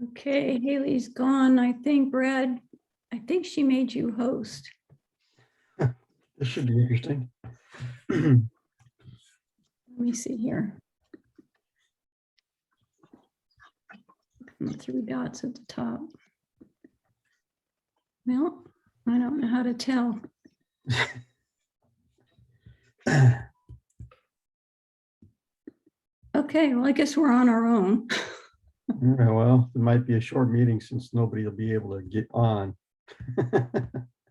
Okay, Haley's gone. I think, Brad, I think she made you host. This should be interesting. Let me see here. The three dots at the top. Well, I don't know how to tell. Okay, well, I guess we're on our own. Yeah, well, it might be a short meeting since nobody will be able to get on.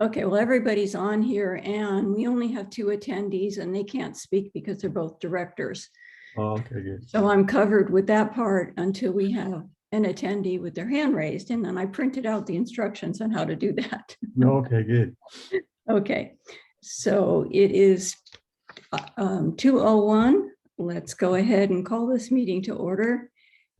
Okay, well, everybody's on here and we only have 2 attendees and they can't speak because they're both directors. Oh, okay, good. So I'm covered with that part until we have an attendee with their hand raised. And then I printed out the instructions on how to do that. Okay, good. Okay, so it is 2:01. Let's go ahead and call this meeting to order.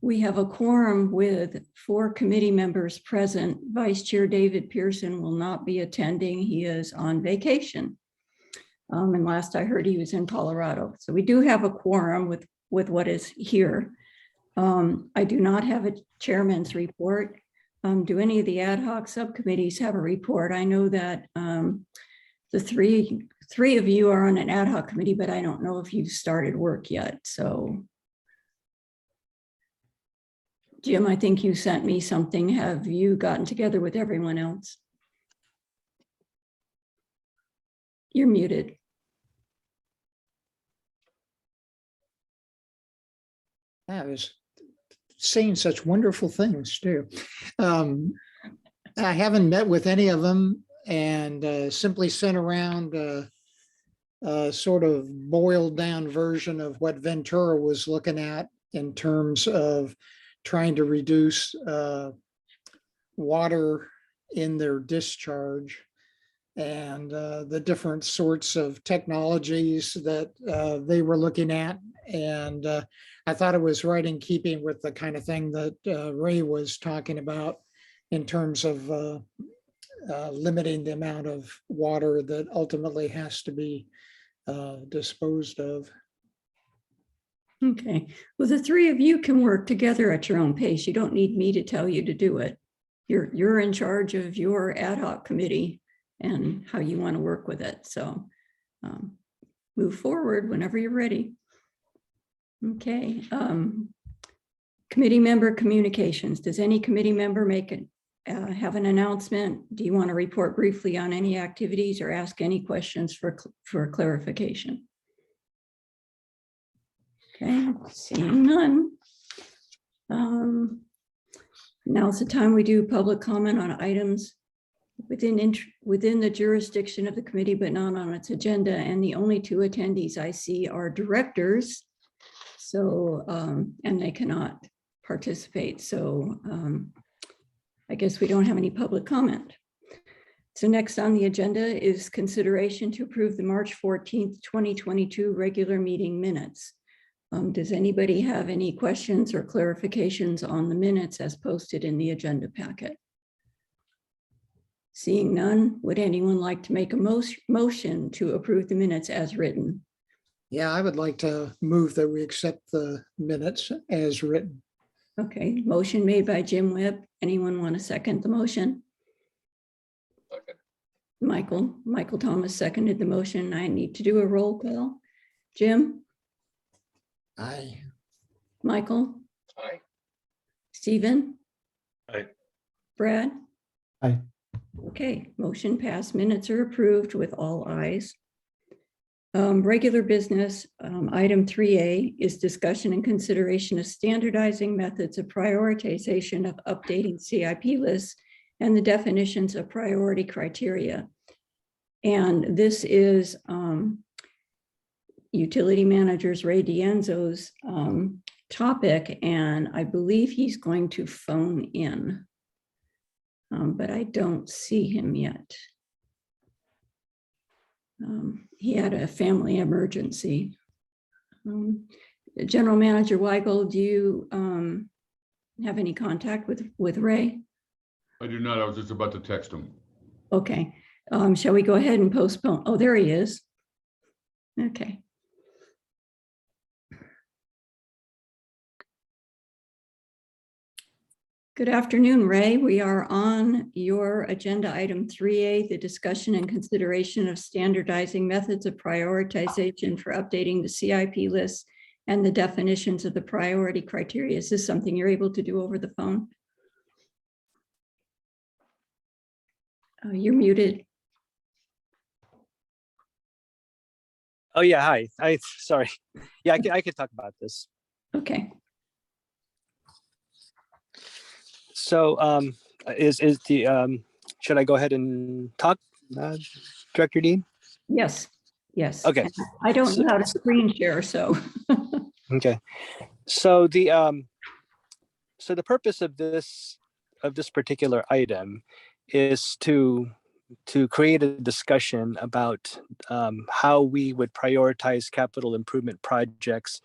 We have a quorum with 4 committee members present. Vice Chair David Pearson will not be attending. He is on vacation. And last I heard he was in Colorado. So we do have a quorum with what is here. I do not have a chairman's report. Do any of the ad hoc subcommittees have a report? I know that the three of you are on an ad hoc committee, but I don't know if you've started work yet. So Jim, I think you sent me something. Have you gotten together with everyone else? You're muted. I was saying such wonderful things too. I haven't met with any of them and simply sent around a sort of boiled down version of what Ventura was looking at in terms of trying to reduce water in their discharge and the different sorts of technologies that they were looking at. And I thought it was right in keeping with the kind of thing that Ray was talking about in terms of limiting the amount of water that ultimately has to be disposed of. Okay, well, the 3 of you can work together at your own pace. You don't need me to tell you to do it. You're in charge of your ad hoc committee and how you want to work with it. So move forward whenever you're ready. Okay, committee member communications. Does any committee member have an announcement? Do you want to report briefly on any activities or ask any questions for clarification? Okay, seeing none. Now's the time we do public comment on items within the jurisdiction of the committee, but not on its agenda. And the only 2 attendees I see are directors. So, and they cannot participate. So I guess we don't have any public comment. So next on the agenda is consideration to approve the March 14th, 2022 regular meeting minutes. Does anybody have any questions or clarifications on the minutes as posted in the agenda packet? Seeing none, would anyone like to make a motion to approve the minutes as written? Yeah, I would like to move that we accept the minutes as written. Okay, motion made by Jim Webb. Anyone want to second the motion? Second. Michael Thomas seconded the motion. I need to do a roll call. Jim? Aye. Michael? Aye. Stephen? Aye. Brad? Aye. Okay, motion passed. Minutes are approved with all ayes. Regular business, item 3A is discussion and consideration of standardizing methods of prioritization of updating CIP lists and the definitions of priority criteria. And this is utility managers Ray D'Anzo's topic, and I believe he's going to phone in, but I don't see him yet. He had a family emergency. General Manager Weigel, do you have any contact with Ray? I do not. I was just about to text him. Okay. Shall we go ahead and postpone? Oh, there he is. Okay. Good afternoon, Ray. We are on your agenda item 3A, the discussion and consideration of standardizing methods of prioritization for updating the CIP list and the definitions of the priority criteria. Is this something you're able to do over the phone? You're muted. Oh yeah, hi. Sorry. Yeah, I could talk about this. Okay. So is the should I go ahead and talk, Director Dean? Yes. Yes. Okay. I don't know how to screen share, so. Okay. So the purpose of this particular item is to create a discussion about how we would prioritize capital improvement projects.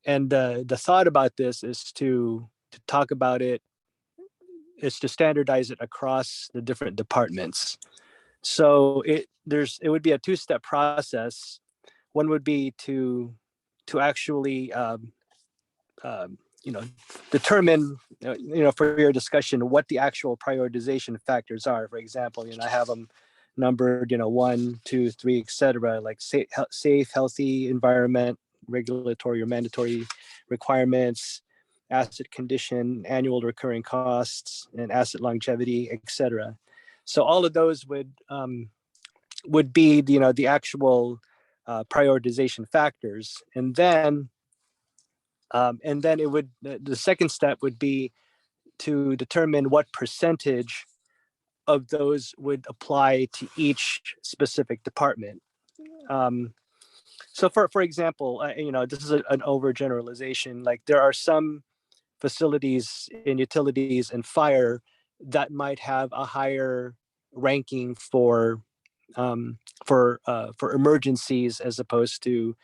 And the thought about this is to talk about it, is to standardize it across the different departments. So it would be a two-step process. One would be to actually determine for your discussion what the actual prioritization factors are. For example, I have them numbered 1, 2, 3, etc. Like safe, healthy environment, regulatory or mandatory requirements, asset condition, annual recurring costs, and asset longevity, etc. So all of those would be the actual prioritization factors, and then it would, the second step would be to determine what percentage of those would apply to each specific department. So for example, this is an overgeneralization. Like there are some facilities in utilities and fire that might have a higher ranking for emergencies as opposed to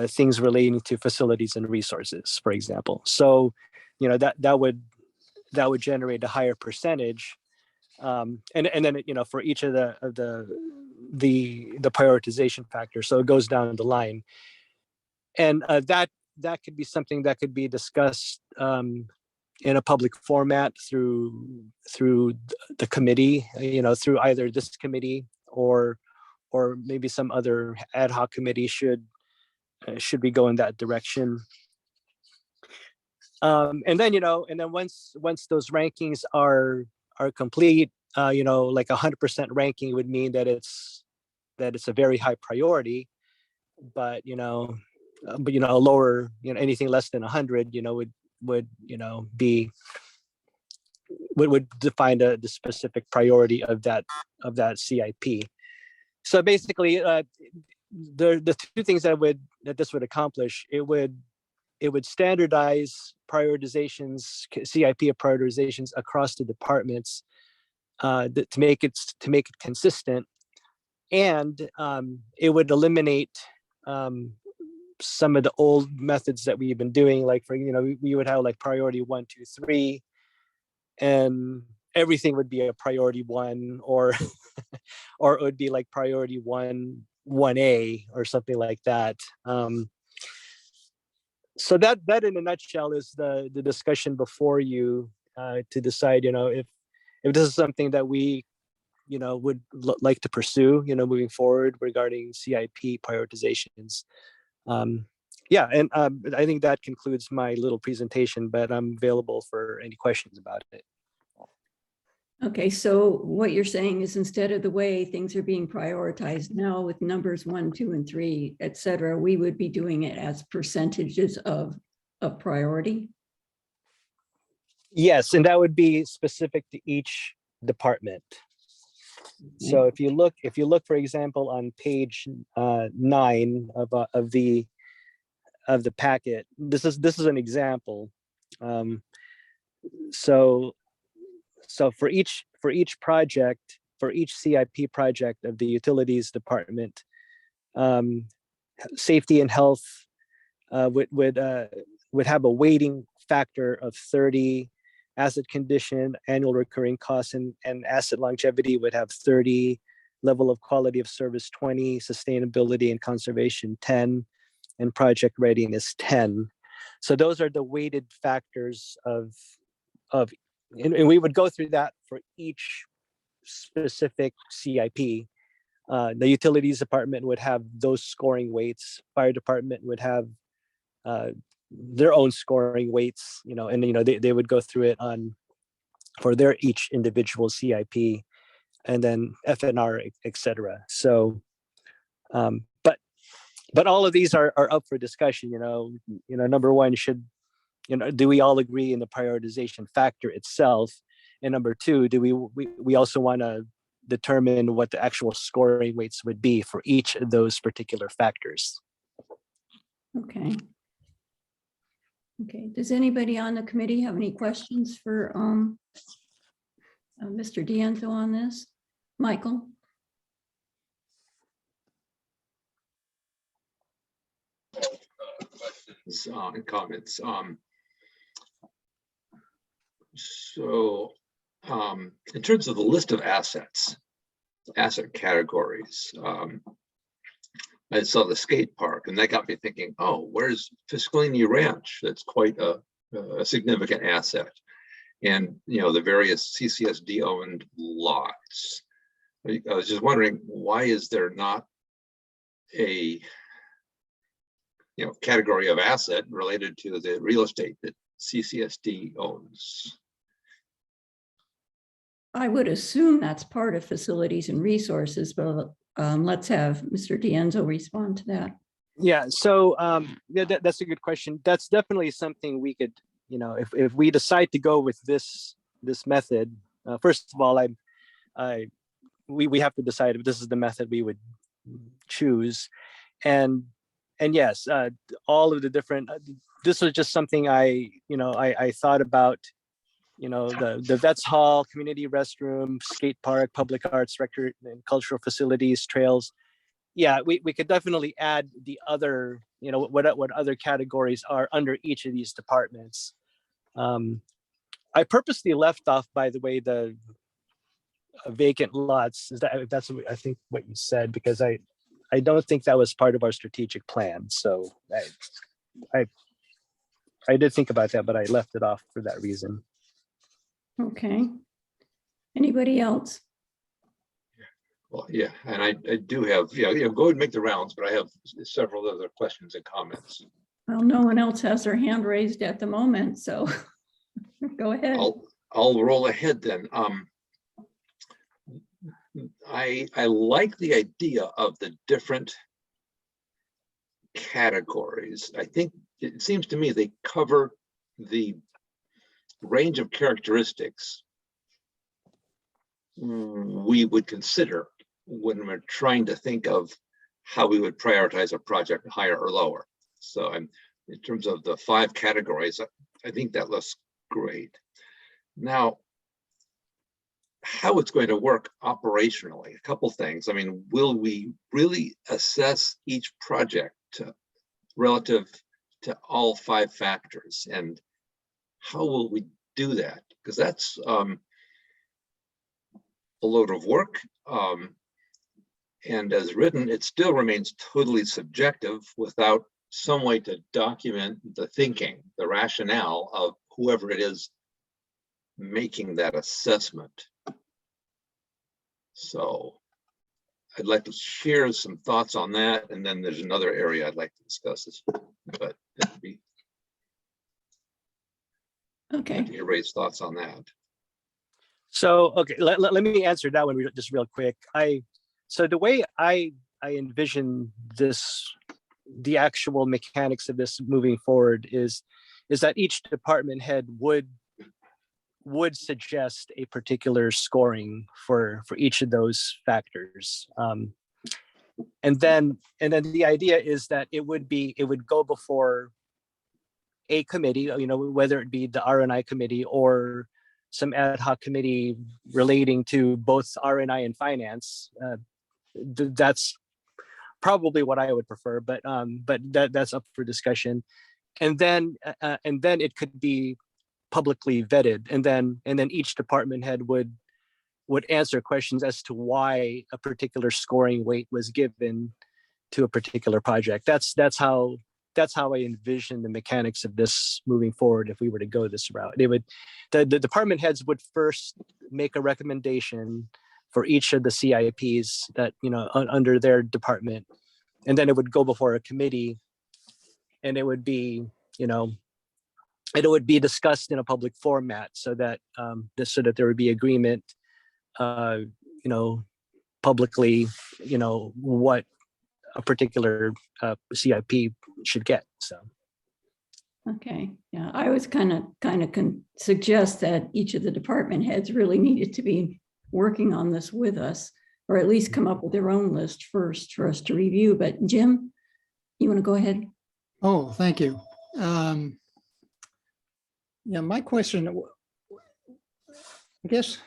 things relating to facilities and resources, for example. So, that would generate a higher percentage, and then for each of the prioritization factors. So it goes down the line, and that could be something that could be discussed in a public format through the committee, through either this committee or maybe some other ad hoc committee should we go in that direction. And then once those rankings are complete, like 100% ranking would mean that it's a very high priority, but a lower, anything less than 100, would define the specific priority of that CIP. So basically, the two things that this would accomplish, it would standardize prioritizations, CIP prioritizations across the departments, to make it consistent, and it would eliminate some of the old methods that we've been doing. Like we would have like priority 1, 2, 3, and everything would be a priority 1, or or it would be like priority 1A or something like that. So that in a nutshell is the discussion before you, to decide if this is something that we would like to pursue moving forward regarding CIP prioritizations. Yeah, and I think that concludes my little presentation, but I'm available for any questions about it. Okay, so what you're saying is instead of the way things are being prioritized now with numbers 1, 2, and 3, et cetera, we would be doing it as percentages of priority? Yes, and that would be specific to each department. So if you look, for example, on page 9 of the packet, this is an example. So for each project, for each CIP project of the utilities department, safety and health would have a weighting factor of 30. Asset condition, annual recurring costs, and asset longevity would have 30. level of quality of service 20, sustainability and conservation 10, and project readiness 10. So those are the weighted factors of and we would go through that for each specific CIP. The utilities department would have those scoring weights. Fire department would have their own scoring weights, and they would go through it for their each individual CIP, and then FNR, etc. So, but all of these are up for discussion. Number one, do we all agree in the prioritization factor itself? And number two, do we also want to determine what the actual scoring weights would be for each of those particular factors? Okay. Okay, does anybody on the committee have any questions for Mr. D'Anzo on this? Michael? Questions and comments. So in terms of the list of asset categories, I saw the skate park, and that got me thinking, oh, where's Fiscalini Ranch? That's quite a significant asset. And, the various CCSD owned lots. I was just wondering, why is there not a category of asset related to the real estate that CCSD owns? I would assume that's part of facilities and resources, but let's have Mr. D'Anzo respond to that. Yeah, so that's a good question. That's definitely something we could, if we decide to go with this method, first of all, we have to decide if this is the method we would choose, and yes, all of the different. This was just something I thought about. The vets hall, community restroom, skate park, public arts, record and cultural facilities, trails. Yeah, we could definitely add the other, what other categories are under each of these departments. I purposely left off, by the way, the vacant lots. That's what I think what you said, because I don't think that was part of our strategic plan. So I did think about that, but I left it off for that reason. Okay. Anybody else? Well, yeah, and I do have, go ahead and make the rounds, but I have several other questions and comments. Well, no one else has their hand raised at the moment, so go ahead. I'll roll ahead then. I like the idea of the different categories. I think it seems to me they cover the range of characteristics we would consider when we're trying to think of how we would prioritize a project higher or lower. So in terms of the 5 categories, I think that looks great. Now, how it's going to work operationally, a couple things. I mean, will we really assess each project relative to all 5 factors? And how will we do that? Because that's a load of work. And as written, it still remains totally subjective without some way to document the thinking, the rationale of whoever it is making that assessment. So I'd like to share some thoughts on that. And then there's another area I'd like to discuss, but it'd be Okay. to raise thoughts on that. So, okay, let me answer that one just real quick. So the way I envision this, the actual mechanics of this moving forward is that each department head would suggest a particular scoring for each of those factors. And then the idea is that it would go before a committee, whether it be the R&I committee or some ad hoc committee relating to both R&I and finance. That's probably what I would prefer, but that's up for discussion. And then it could be publicly vetted, and then each department head would would answer questions as to why a particular scoring weight was given to a particular project. That's how I envision the mechanics of this moving forward. If we were to go this route, the department heads would first make a recommendation for each of the CIPs that, under their department, and then it would go before a committee, and it would be, it would be discussed in a public format so that there would be agreement, publicly, what a particular CIP should get. So. Okay, yeah, I was kind of suggest that each of the department heads really needed to be working on this with us, or at least come up with their own list first for us to review. But Jim, you want to go ahead? Oh, thank you. Yeah, my question, I guess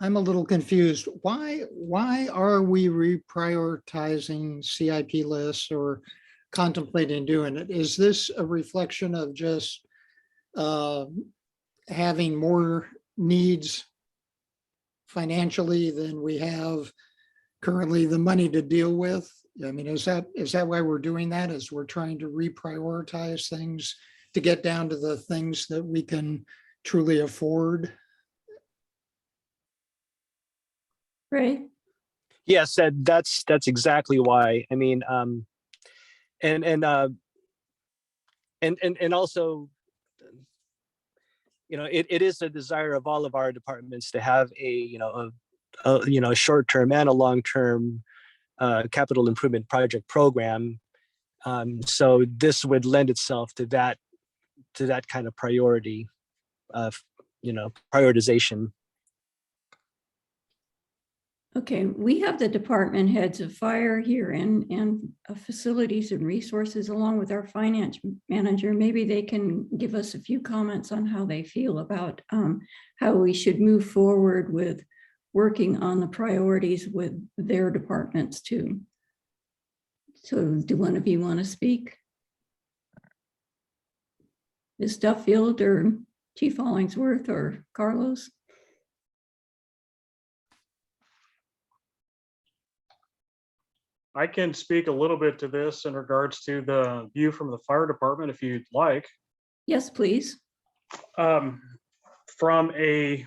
I'm a little confused. Why are we reprioritizing CIP lists or contemplating doing it? Is this a reflection of just having more needs financially than we have currently the money to deal with? I mean, is that why we're doing that? Is we're trying to reprioritize things to get down to the things that we can truly afford? Right. Yes, that's exactly why. I mean, and also, it is a desire of all of our departments to have a short-term and a long-term capital improvement project program. So this would lend itself to that kind of priority of, prioritization. Okay, we have the department heads of fire here and facilities and resources, along with our finance manager. Maybe they can give us a few comments on how they feel about how we should move forward with working on the priorities with their departments too. So do one of you want to speak? Ms. Duffield or Chief Hollingsworth or Carlos? I can speak a little bit to this in regards to the view from the fire department, if you'd like. Yes, please. From a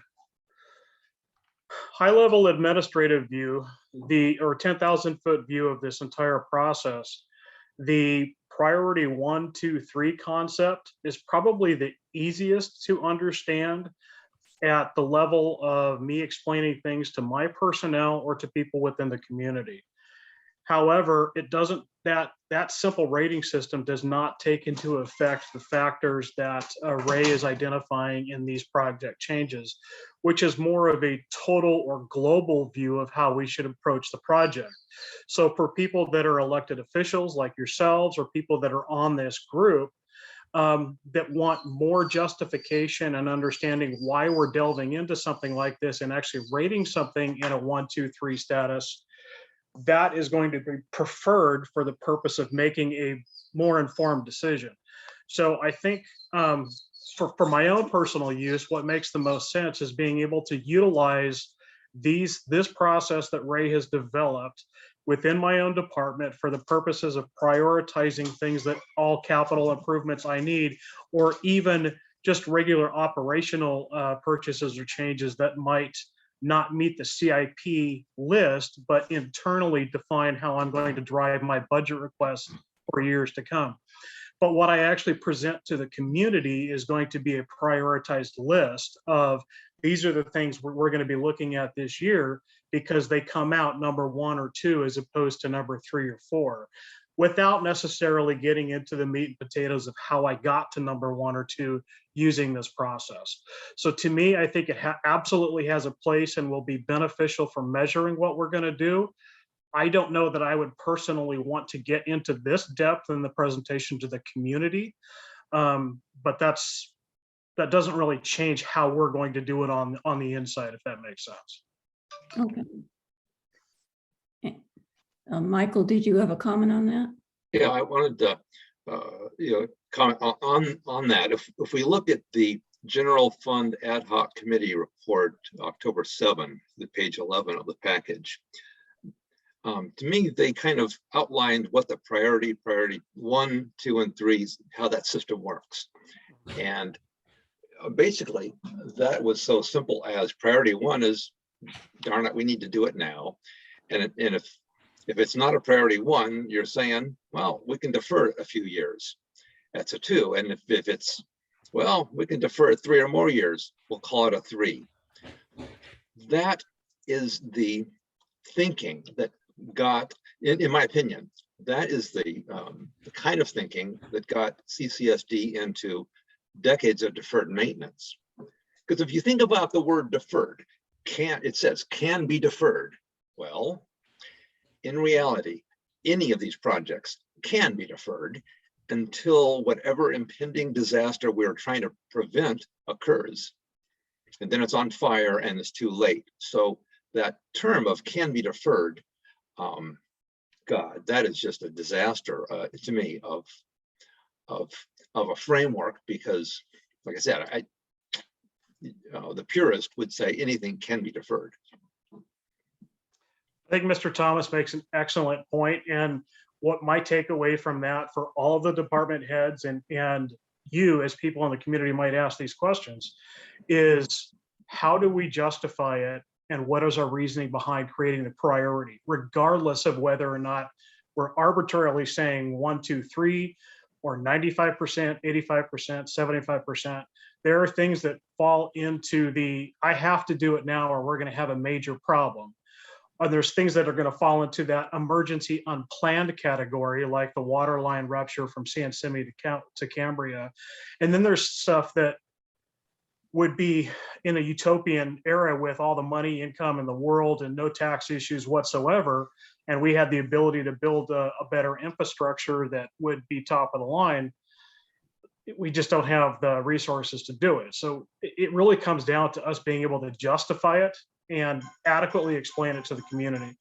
high-level administrative view, or 10,000-foot view of this entire process, the priority 1, 2, 3 concept is probably the easiest to understand at the level of me explaining things to my personnel or to people within the community. However, it doesn't, that simple rating system does not take into effect the factors that Ray is identifying in these project changes, which is more of a total or global view of how we should approach the project. So for people that are elected officials like yourselves, or people that are on this group, that want more justification and understanding why we're delving into something like this and actually rating something in a 1, 2, 3 status, that is going to be preferred for the purpose of making a more informed decision. So I think for my own personal use, what makes the most sense is being able to utilize this process that Ray has developed within my own department for the purposes of prioritizing things that all capital improvements I need, or even just regular operational purchases or changes that might not meet the CIP list, but internally define how I'm going to drive my budget requests for years to come. But what I actually present to the community is going to be a prioritized list of, these are the things we're going to be looking at this year, because they come out number 1 or 2 as opposed to number 3 or 4, without necessarily getting into the meat and potatoes of how I got to number 1 or 2 using this process. So to me, I think it absolutely has a place and will be beneficial for measuring what we're going to do. I don't know that I would personally want to get into this depth in the presentation to the community, but that doesn't really change how we're going to do it on the inside, if that makes sense. Okay. Michael, did you have a comment on that? Yeah, I wanted to, comment on that. If we look at the General Fund Ad Hoc Committee report, October 7, the page 11 of the package. To me, they kind of outlined what the priority 1, 2, and 3, how that system works. And basically, that was so simple as priority 1 is, darn it, we need to do it now. And if it's not a priority 1, you're saying, well, we can defer it a few years. That's a 2. And if it's, well, we can defer it 3 or more years, we'll call it a 3. That is the thinking that got, in my opinion, that is the kind of thinking that got CCSD into decades of deferred maintenance. Because if you think about the word deferred, it says can be deferred. Well, in reality, any of these projects can be deferred until whatever impending disaster we're trying to prevent occurs. And then it's on fire and it's too late. So that term of can be deferred, God, that is just a disaster to me of a framework, because like I said, the purist would say anything can be deferred. I think Mr. Thomas makes an excellent point, and what my takeaway from that for all of the department heads and you as people in the community might ask these questions is, how do we justify it, and what is our reasoning behind creating the priority, regardless of whether or not we're arbitrarily saying 1, 2, 3 or 95%, 85%, 75%. There are things that fall into the I have to do it now or we're going to have a major problem. And there's things that are going to fall into that emergency unplanned category, like the water line rupture from San Simi to Cambria. And then there's stuff that would be in a utopian era with all the money, income in the world and no tax issues whatsoever. And we had the ability to build a better infrastructure that would be top of the line. We just don't have the resources to do it. So it really comes down to us being able to justify it and adequately explain it to the community.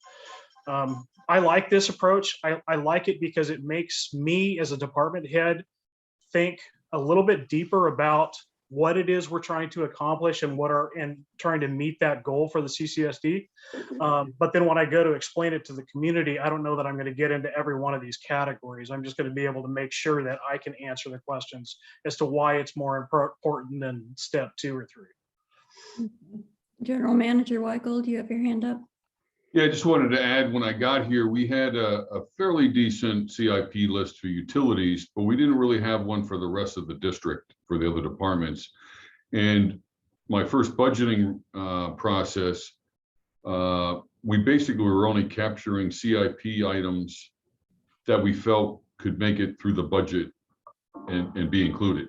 I like this approach. I like it because it makes me as a department head think a little bit deeper about what it is we're trying to accomplish and trying to meet that goal for the CCSD. But then when I go to explain it to the community, I don't know that I'm going to get into every one of these categories. I'm just going to be able to make sure that I can answer the questions as to why it's more important than step 2 or 3. General Manager Weichel, do you have your hand up? Yeah, I just wanted to add, when I got here, we had a fairly decent CIP list for utilities, but we didn't really have one for the rest of the district for the other departments. And my first budgeting process, we basically were only capturing CIP items that we felt could make it through the budget and be included.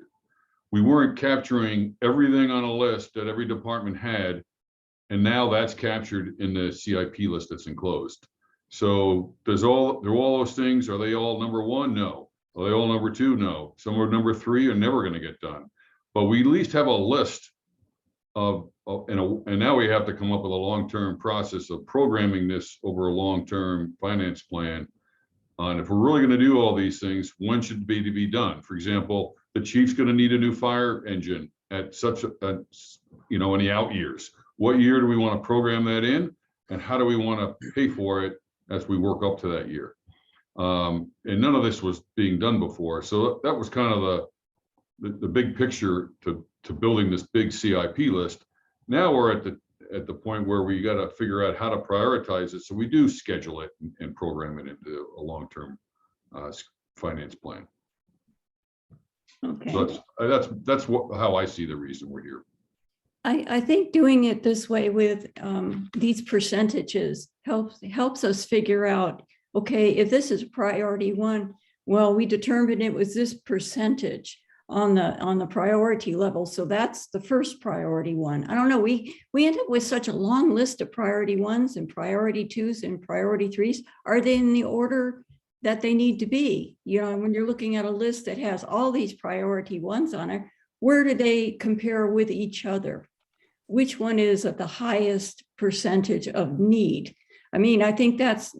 We weren't capturing everything on a list that every department had. And now that's captured in the CIP list that's enclosed. So they're all those things. Are they all number 1? No. Are they all number 2? No. Some are number 3 are never going to get done. But we at least have a list and now we have to come up with a long-term process of programming this over a long-term finance plan. And if we're really going to do all these things, when should it be done? For example, the chief's going to need a new fire engine at such a, in the out years. What year do we want to program that in, and how do we want to pay for it as we work up to that year? And none of this was being done before. So that was kind of the big picture to building this big CIP list. Now we're at the point where we got to figure out how to prioritize it. So we do schedule it and program it into a long-term finance plan. Okay. So that's how I see the reason we're here. I think doing it this way with these percentages helps us figure out, okay, if this is priority 1, well, we determined it was this percentage on the priority level. So that's the first priority 1. I don't know, we end up with such a long list of priority 1s and priority 2s and priority 3s. Are they in the order that they need to be? When you're looking at a list that has all these priority 1s on it, where do they compare with each other? Which one is at the highest percentage of need? I mean, I think that's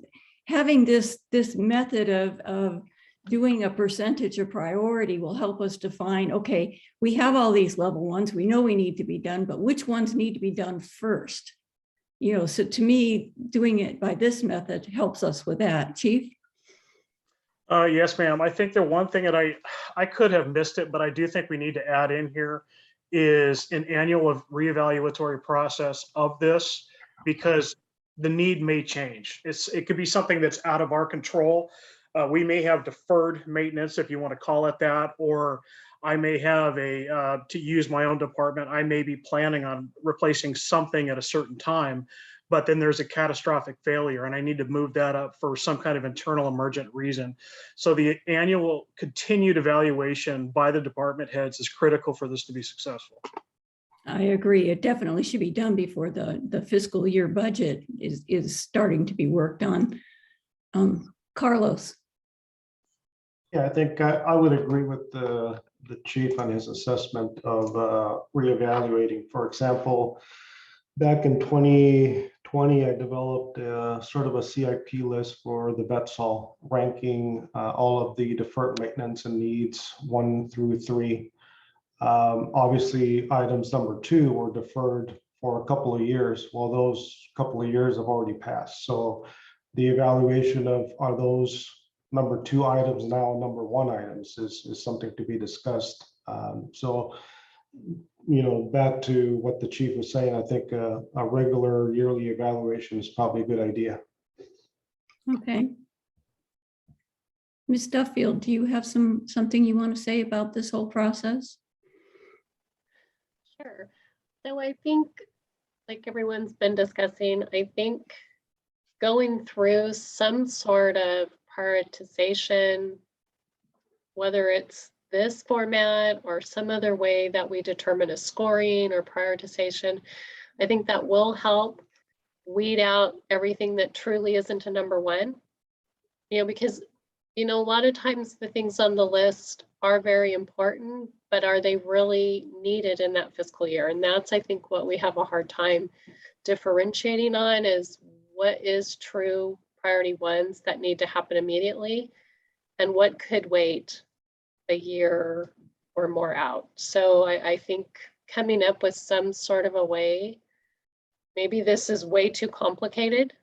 having this method of doing a percentage of priority will help us define, okay, we have all these level ones, we know we need to be done, but which ones need to be done first? You know, so to me, doing it by this method helps us with that. Chief? Yes, ma'am. I think the one thing that I could have missed it, but I do think we need to add in here is an annual reevaluatory process of this, because the need may change. It could be something that's out of our control. We may have deferred maintenance, if you want to call it that, or I may have to use my own department, I may be planning on replacing something at a certain time, but then there's a catastrophic failure and I need to move that up for some kind of internal emergent reason. So the annual continued evaluation by the department heads is critical for this to be successful. I agree. It definitely should be done before the fiscal year budget is starting to be worked on. Carlos? Yeah, I think I would agree with the chief on his assessment of reevaluating. For example, back in 2020, I developed sort of a CIP list for the VETSOL, ranking all of the deferred maintenance and needs 1 through 3. Obviously, items number 2 were deferred for a couple of years. Well, those couple of years have already passed. So the evaluation of, are those number 2 items now number 1 items is something to be discussed. So, you know, back to what the chief was saying, I think a regular yearly evaluation is probably a good idea. Okay. Ms. Duffield, do you have something you want to say about this whole process? Sure. So I think, like everyone's been discussing, I think going through some sort of prioritization, whether it's this format or some other way that we determine a scoring or prioritization, I think that will help weed out everything that truly isn't a number 1. You know, because, you know, a lot of times the things on the list are very important, but are they really needed in that fiscal year? And that's, I think, what we have a hard time differentiating on, is what is true priority 1s that need to happen immediately and what could wait a year or more out. So I think coming up with some sort of a way, maybe this is way too complicated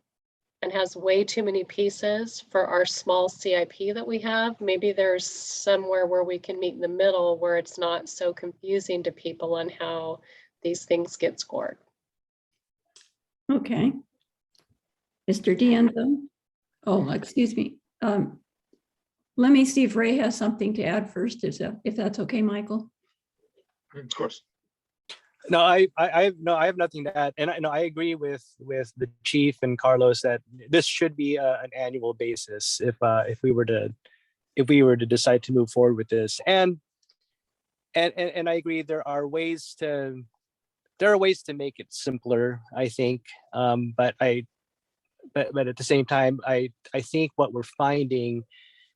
and has way too many pieces for our small CIP that we have. Maybe there's somewhere where we can meet in the middle where it's not so confusing to people on how these things get scored. Okay. Mr. D'Anzo? Oh, excuse me. Let me see if Ray has something to add first, if that's okay, Michael. Of course. No, I have nothing to add, and I agree with the chief and Carlos that this should be an annual basis if we were to decide to move forward with this, and I agree there are ways to make it simpler, I think, but at the same time, I think what we're finding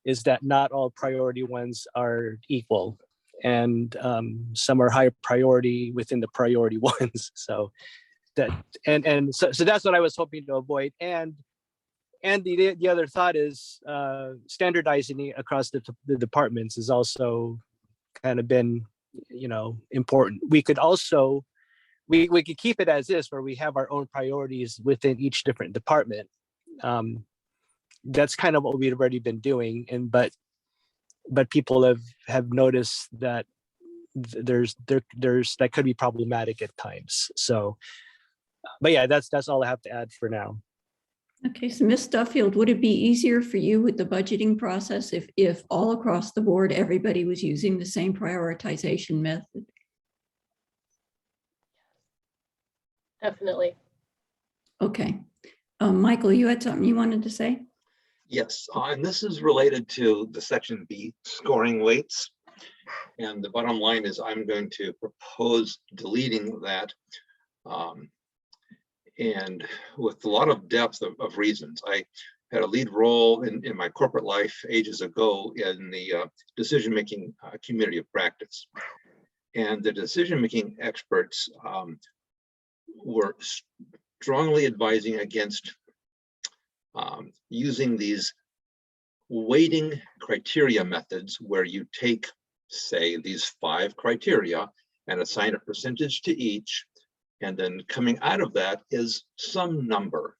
is that not all priority 1s are equal, and some are higher priority within the priority 1s. So that so that's what I was hoping to avoid. And the other thought is standardizing it across the departments is also kind of been, you know, important. We could also we could keep it as is, where we have our own priorities within each different department. That's kind of what we've already been doing, but people have noticed that there's that could be problematic at times. So, but yeah, that's all I have to add for now. Okay, so Ms. Duffield, would it be easier for you with the budgeting process if all across the board everybody was using the same prioritization method? Definitely. Okay. Michael, you had something you wanted to say? Yes, and this is related to the section B, scoring weights. And the bottom line is I'm going to propose deleting that. And with a lot of depth of reasons. I had a lead role in my corporate life ages ago in the decision-making community of practice. And the decision-making experts were strongly advising against using these weighting criteria methods where you take, say, these 5 criteria and assign a percentage to each, and then coming out of that is some number.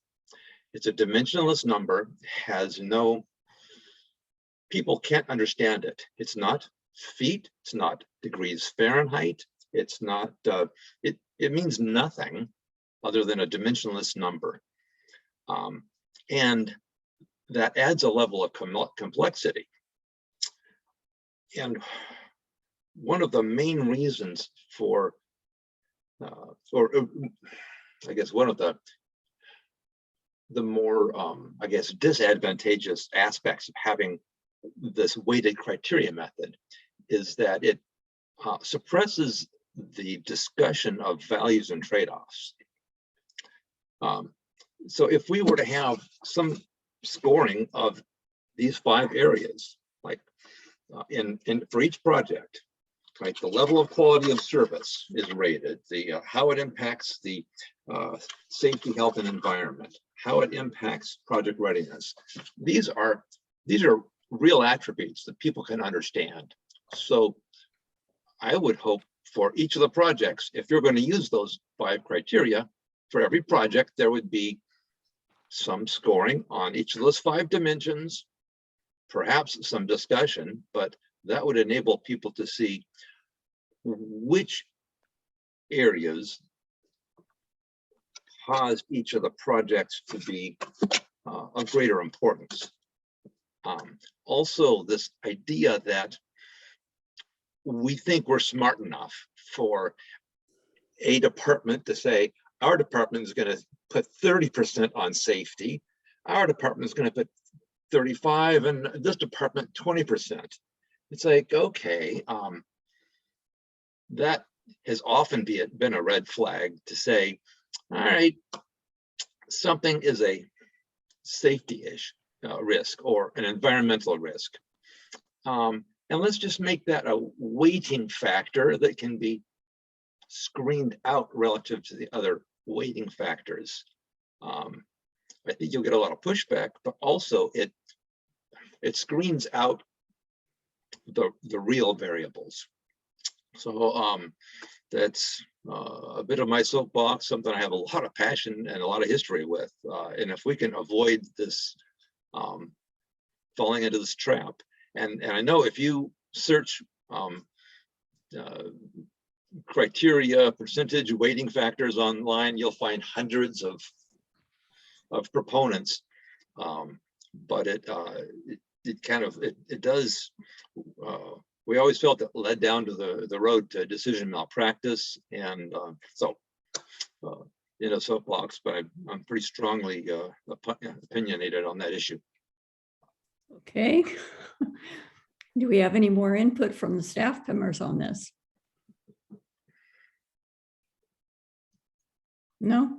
It's a dimensionless number, has no, people can't understand it. It's not feet, it's not degrees Fahrenheit, it's not, it means nothing other than a dimensionless number. And that adds a level of complexity. And one of the main reasons for, or I guess one of the more, I guess, disadvantageous aspects of having this weighted criteria method is that it suppresses the discussion of values and trade-offs. So if we were to have some scoring of these 5 areas, like for each project, like the level of quality of service is rated, the how it impacts the safety, health, and environment, how it impacts project readiness. These are real attributes that people can understand. So I would hope for each of the projects, if you're going to use those 5 criteria, for every project, there would be some scoring on each of those 5 dimensions, perhaps some discussion, but that would enable people to see which areas caused each of the projects to be of greater importance. Also, this idea that we think we're smart enough for a department to say, our department is going to put 30% on safety, our department is going to put 35%, and this department 20%. It's like, okay, that has often been a red flag to say, all right, something is a safety-ish risk or an environmental risk. And let's just make that a weighting factor that can be screened out relative to the other weighting factors. I think you'll get a lot of pushback, but also it screens out the real variables. So that's a bit of my soapbox, something I have a lot of passion and a lot of history with. And if we can avoid this falling into this trap, and I know if you search criteria, percentage, weighting factors online, you'll find hundreds of proponents, but it does. We always felt it led down to the road to decision malpractice, and so in a soapbox, but I'm pretty strongly opinionated on that issue. Okay. Do we have any more input from the staff members on this? No?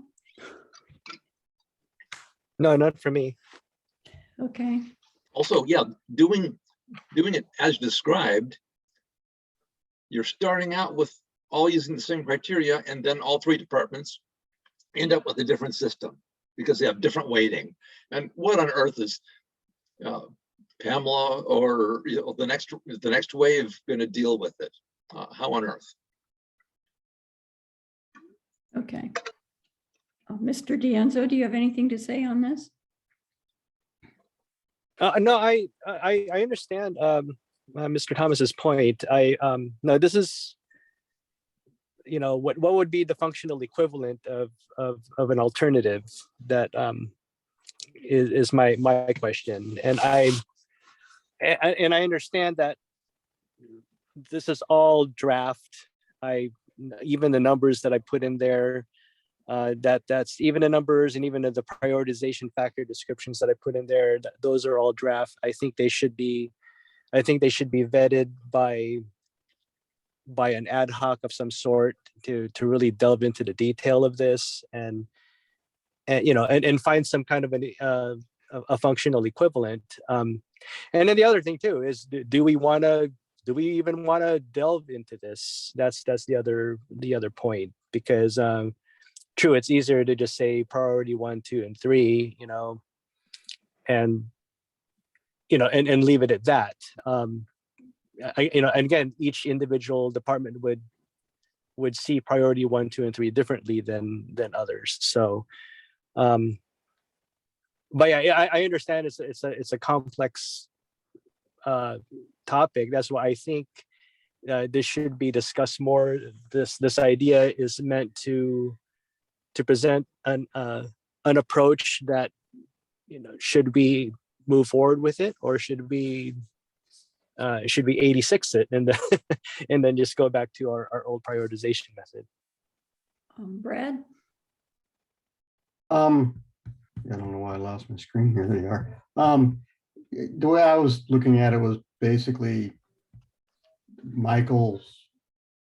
No, not for me. Okay. Also, yeah, doing it as described, you're starting out with all using the same criteria, and then all 3 departments end up with a different system because they have different weighting. And what on earth is Pamela or the next wave going to deal with it? How on earth? Okay. Mr. D'Anzo, do you have anything to say on this? No, I understand Mr. Thomas's point. No, this is, what would be the functional equivalent of an alternative? That is my question, and I understand that this is all draft. Even the numbers that I put in there, that's even the numbers and even the prioritization factor descriptions that I put in there, those are all draft. I think they should be vetted by an ad hoc of some sort to really delve into the detail of this and find some kind of a functional equivalent. And then the other thing too is, do we even want to delve into this? That's the other point, because true, it's easier to just say priority 1, 2, and 3, and and leave it at that. And again, each individual department would see priority 1, 2, and 3 differently than others. So, but yeah, I understand it's a complex topic. That's why I think this should be discussed more. This idea is meant to present an approach that, should we move forward with it, or should we 86 it and then and then just go back to our old prioritization method. Brad? I don't know why I lost my screen. Here they are. The way I was looking at it was basically Michael's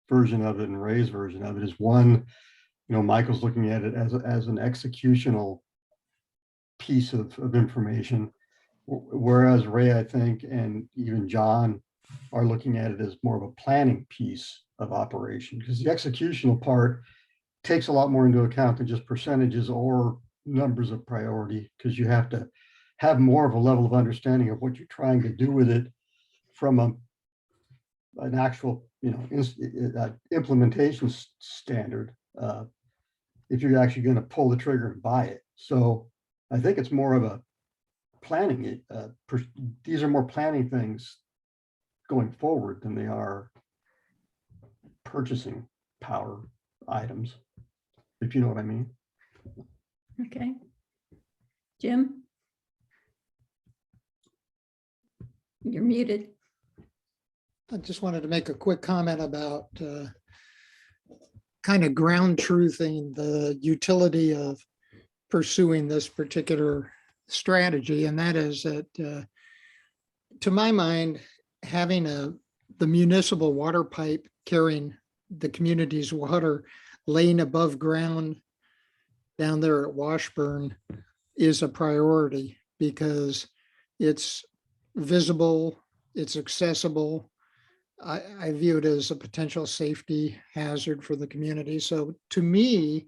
version of it and Ray's version of it is one, Michael's looking at it as an executional piece of information, whereas Ray, I think, and even John are looking at it as more of a planning piece of operation, because the executional part takes a lot more into account than just percentages or numbers of priority, because you have to have more of a level of understanding of what you're trying to do with it from an actual, implementation standard, if you're actually going to pull the trigger and buy it. So I think it's more of a planning. These are more planning things going forward than they are purchasing power items, if you know what I mean. Okay. Jim? You're muted. I just wanted to make a quick comment about kind of ground truthing the utility of pursuing this particular strategy. And that is that, to my mind, having the municipal water pipe carrying the community's water laying above ground down there at Washburn is a priority, because it's visible, it's accessible. I view it as a potential safety hazard for the community. So to me,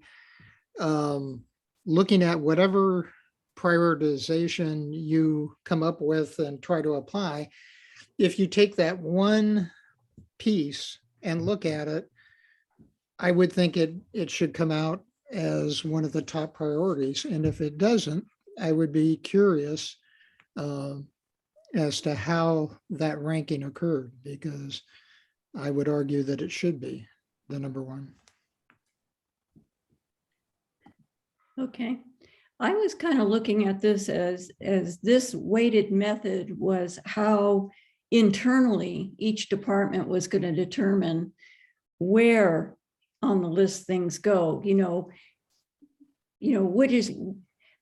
looking at whatever prioritization you come up with and try to apply, if you take that one piece and look at it, I would think it should come out as one of the top priorities. And if it doesn't, I would be curious as to how that ranking occurred, because I would argue that it should be the number one. Okay. I was kind of looking at this as this weighted method was how internally each department was going to determine where on the list things go. What is,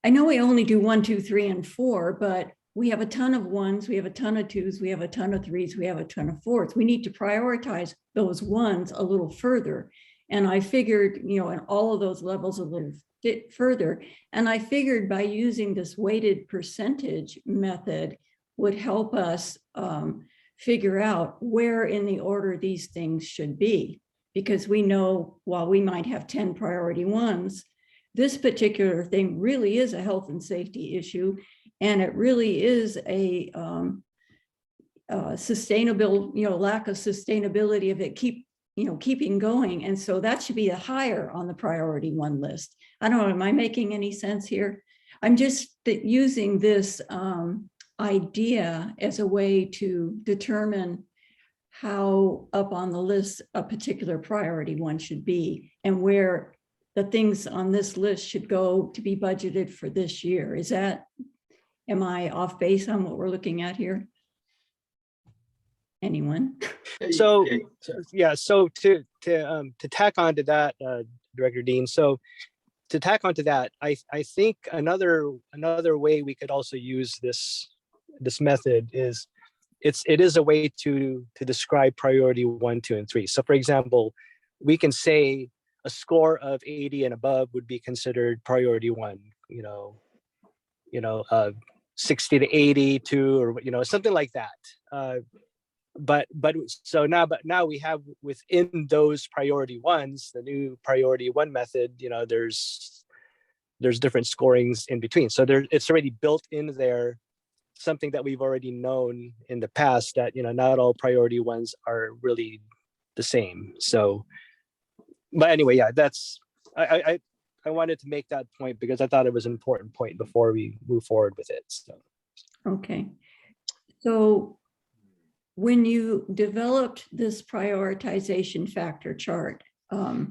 I know we only do 1, 2, 3, and 4, but we have a ton of 1s, we have a ton of 2s, we have a ton of 3s, we have a ton of 4s. We need to prioritize those 1s a little further. And I figured, in all of those levels a little bit further. And I figured by using this weighted percentage method would help us figure out where in the order these things should be. Because we know, while we might have 10 priority 1s, this particular thing really is a health and safety issue. And it really is a sustainable, lack of sustainability of it keeping going. And so that should be higher on the priority 1 list. I don't know, am I making any sense here? I'm just using this idea as a way to determine how up on the list a particular priority 1 should be, and where the things on this list should go to be budgeted for this year. Am I off base on what we're looking at here? Anyone? So to tack onto that, Director Dean. So to tack onto that, I think another way we could also use this method is it is a way to describe priority 1, 2, and 3. So for example, we can say a score of 80 and above would be considered priority 1, 60 to 82, or something like that. But now we have within those priority 1s, the new priority 1 method, there's different scorings in between. So it's already built in there something that we've already known in the past, that, not all priority ones are really the same. So, but anyway, yeah, that's, I wanted to make that point because I thought it was an important point before we move forward with it. So. Okay. So when you developed this prioritization factor chart, I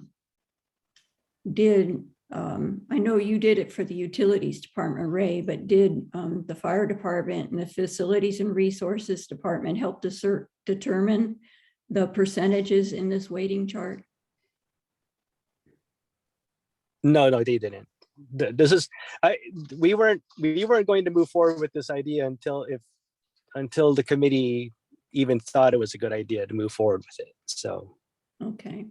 know you did it for the utilities department, Ray, but did the fire department and the facilities and resources department help to determine the percentages in this weighting chart? No, they didn't. We weren't going to move forward with this idea until the committee even thought it was a good idea to move forward with it. So. Okay.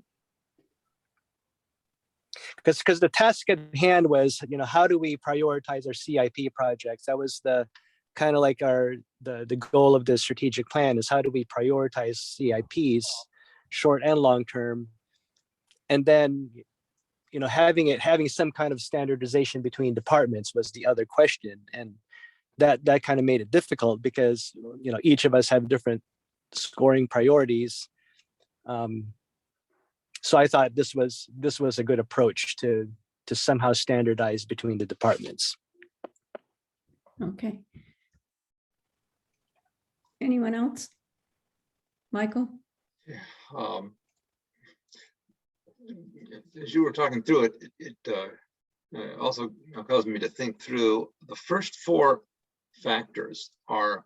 Because the task at hand was, how do we prioritize our CIP projects? That was the kind of like the goal of the strategic plan, is how do we prioritize CIPs, short and long term, and then having some kind of standardization between departments was the other question, and that kind of made it difficult because each of us have different scoring priorities. So I thought this was a good approach to somehow standardize between the departments. Okay. Anyone else? Michael? As you were talking through it, it also caused me to think through the first four factors are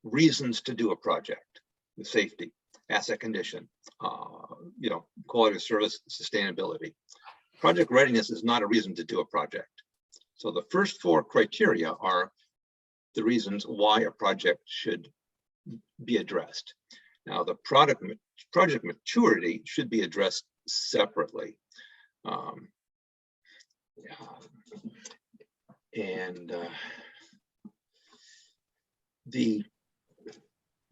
reasons to do a project: the safety, asset condition, quality of service, sustainability. Project readiness is not a reason to do a project. So the first four criteria are the reasons why a project should be addressed. Now, the project maturity should be addressed separately.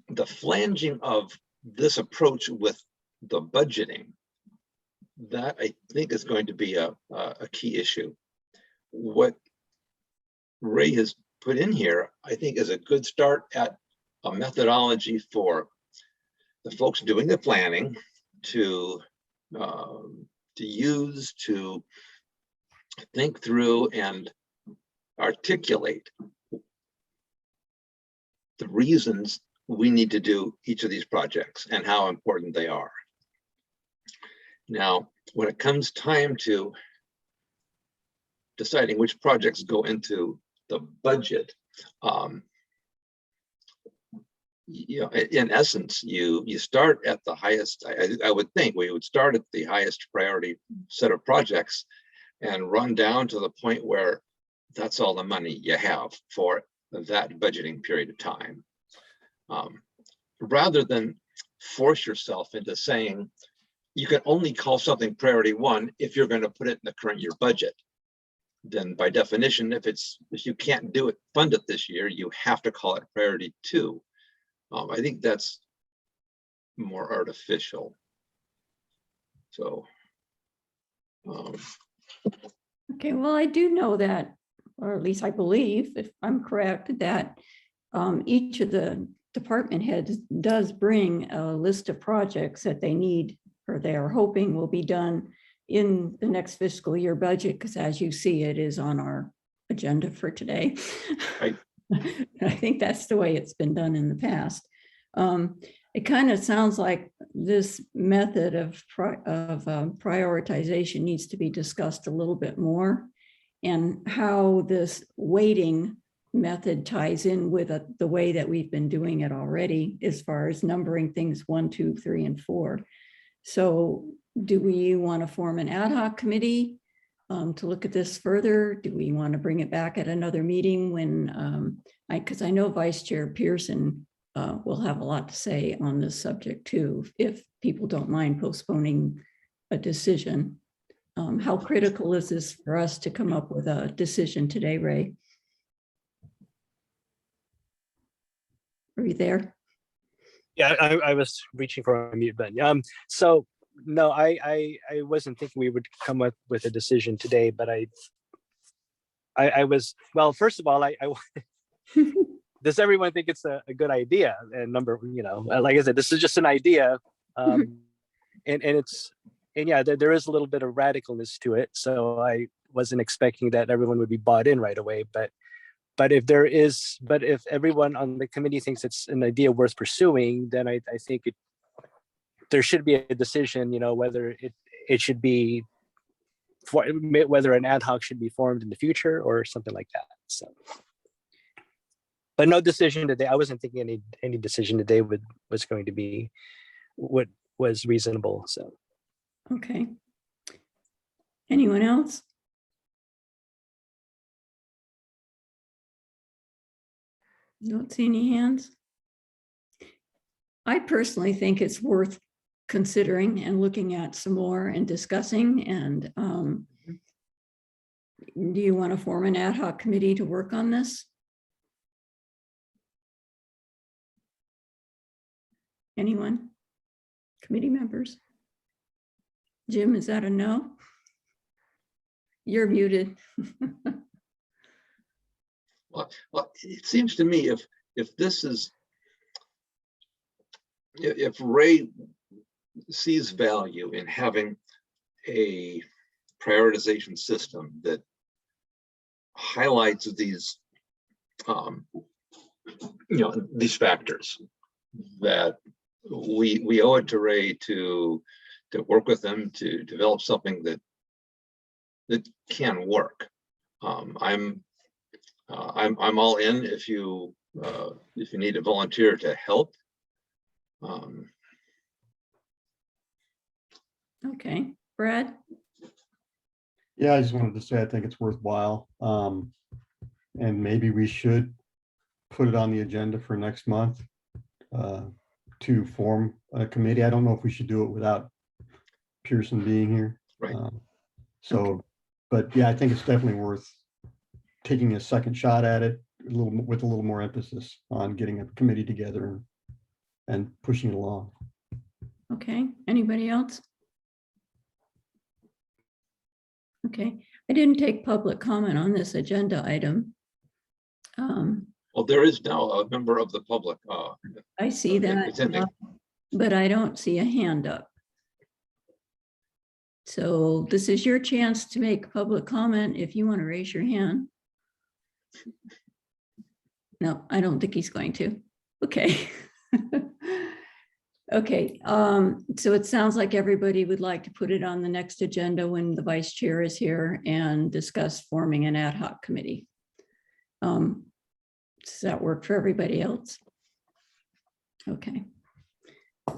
The flanging of this approach with the budgeting, that I think is going to be a key issue. What Ray has put in here, I think, is a good start at a methodology for the folks doing the planning to use to think through and articulate the reasons we need to do each of these projects and how important they are. Now, when it comes time to deciding which projects go into the budget, in essence, you start at the highest. I would think we would start at the highest priority set of projects and run down to the point where that's all the money you have for that budgeting period of time. Rather than force yourself into saying you can only call something priority one if you're going to put it in the current year budget. Then by definition, if you can't do it, fund it this year, you have to call it priority two. I think that's more artificial. So. Okay, well, I do know that, or at least I believe, if I'm correct, that each of the department heads does bring a list of projects that they need or they are hoping will be done in the next fiscal year budget, because as you see, it is on our agenda for today. Right. I think that's the way it's been done in the past. It kind of sounds like this method of prioritization needs to be discussed a little bit more, and how this weighting method ties in with the way that we've been doing it already, as far as numbering things 1, 2, 3, and 4. So do we want to form an ad hoc committee to look at this further? Do we want to bring it back at another meeting when, because I know Vice Chair Pearson will have a lot to say on this subject too, if people don't mind postponing a decision. How critical is this for us to come up with a decision today, Ray? Are you there? Yeah, I was reaching for a mute button. So no, I wasn't thinking we would come up with a decision today, but I was, well, first of all, does everyone think it's a good idea? And like I said, this is just an idea. And yeah, there is a little bit of radicalness to it. So I wasn't expecting that everyone would be bought in right away. But if everyone on the committee thinks it's an idea worth pursuing, then I think there should be a decision, whether it should be, whether an ad hoc should be formed in the future or something like that. So, but no decision today. I wasn't thinking any decision today was going to be what was reasonable. So. Okay. Anyone else? Don't see any hands. I personally think it's worth considering and looking at some more and discussing. And do you want to form an ad hoc committee to work on this? Anyone? Committee members? Jim, is that a no? You're muted. Well, it seems to me if this is, if Ray sees value in having a prioritization system that highlights these, these factors, that we owe it to Ray to work with them to develop something that can work. I'm all in if you need a volunteer to help. Okay, Brad? Yeah, I just wanted to say I think it's worthwhile. And maybe we should put it on the agenda for next month to form a committee. I don't know if we should do it without Pearson being here. Right. But yeah, I think it's definitely worth taking a second shot at it with a little more emphasis on getting a committee together and pushing it along. Okay, anybody else? Okay, I didn't take public comment on this agenda item. Well, there is now a member of the public. I see that, attending. but I don't see a hand up. So this is your chance to make public comment if you want to raise your hand. No, I don't think he's going to. Okay. Okay, so it sounds like everybody would like to put it on the next agenda when the vice chair is here and discuss forming an ad hoc committee. Does that work for everybody else? Okay.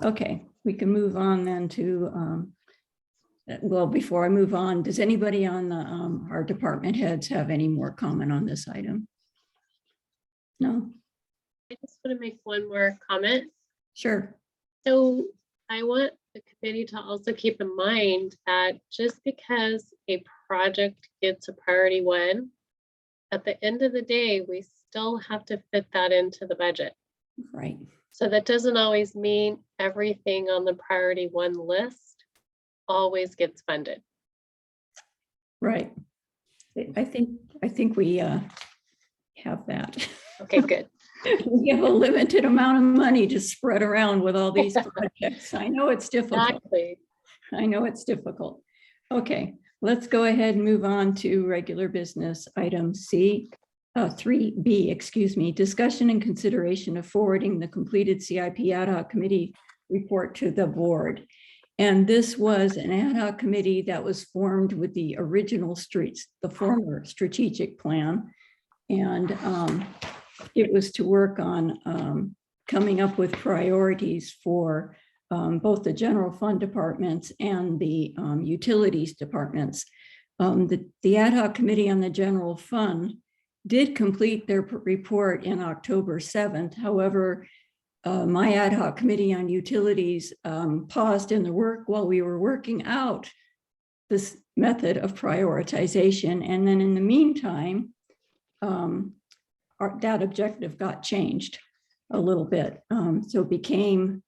Okay, we can move on then to, well, before I move on, does anybody on the, our department heads have any more comment on this item? No? I just want to make one more comment. Sure. So I want the committee to also keep in mind that just because a project gets a priority 1, at the end of the day, we still have to fit that into the budget. Right. So that doesn't always mean everything on the priority 1 list always gets funded. Right. I think we have that. Okay, good. We have a limited amount of money to spread around with all these projects. I know it's difficult. Exactly. I know it's difficult. Okay, let's go ahead and move on to regular business item C, 3B, excuse me, discussion and consideration of forwarding the completed CIP ad hoc committee report to the board. And this was an ad hoc committee that was formed with the original the former strategic plan. And it was to work on coming up with priorities for both the general fund departments and the utilities departments. The ad hoc committee on the general fund did complete their report in October 7th. However, my ad hoc committee on utilities paused in the work while we were working out this method of prioritization. And then in the meantime, that objective got changed a little bit. So it became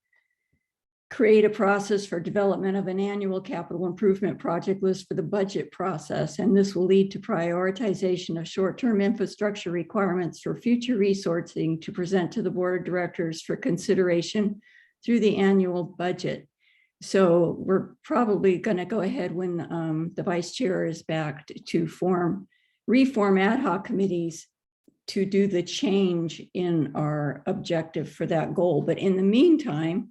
create a process for development of an annual capital improvement project list for the budget process. And this will lead to prioritization of short-term infrastructure requirements for future resourcing to present to the board of directors for consideration through the annual budget. So we're probably going to go ahead when the vice chair is back to reform ad hoc committees to do the change in our objective for that goal. But in the meantime,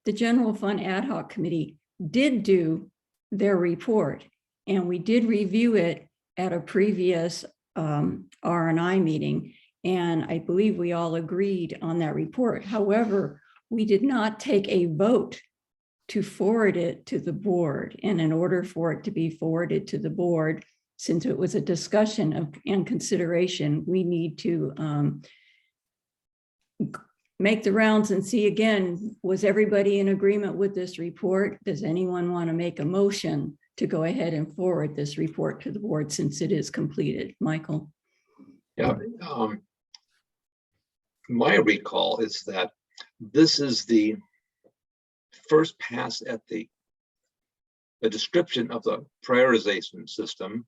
the General Fund Ad Hoc Committee did do their report, and we did review it at a previous R&I meeting, and I believe we all agreed on that report. However, we did not take a vote to forward it to the board, and in order for it to be forwarded to the board, since it was a discussion and consideration, we need to make the rounds and see again, was everybody in agreement with this report? Does anyone want to make a motion to go ahead and forward this report to the board since it is completed? Michael? Yeah, my recall is that this is the first pass at the description of the prioritization system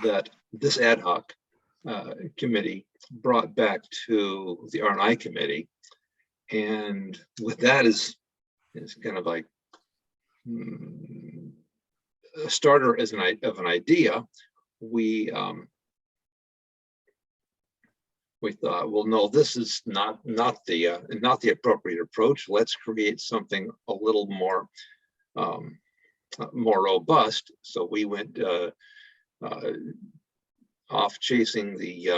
that this ad hoc committee brought back to the R&I committee. And with that is kind of like a starter as of an idea. We thought, well, no, this is not the appropriate approach. Let's create something a little more robust. So we went off chasing the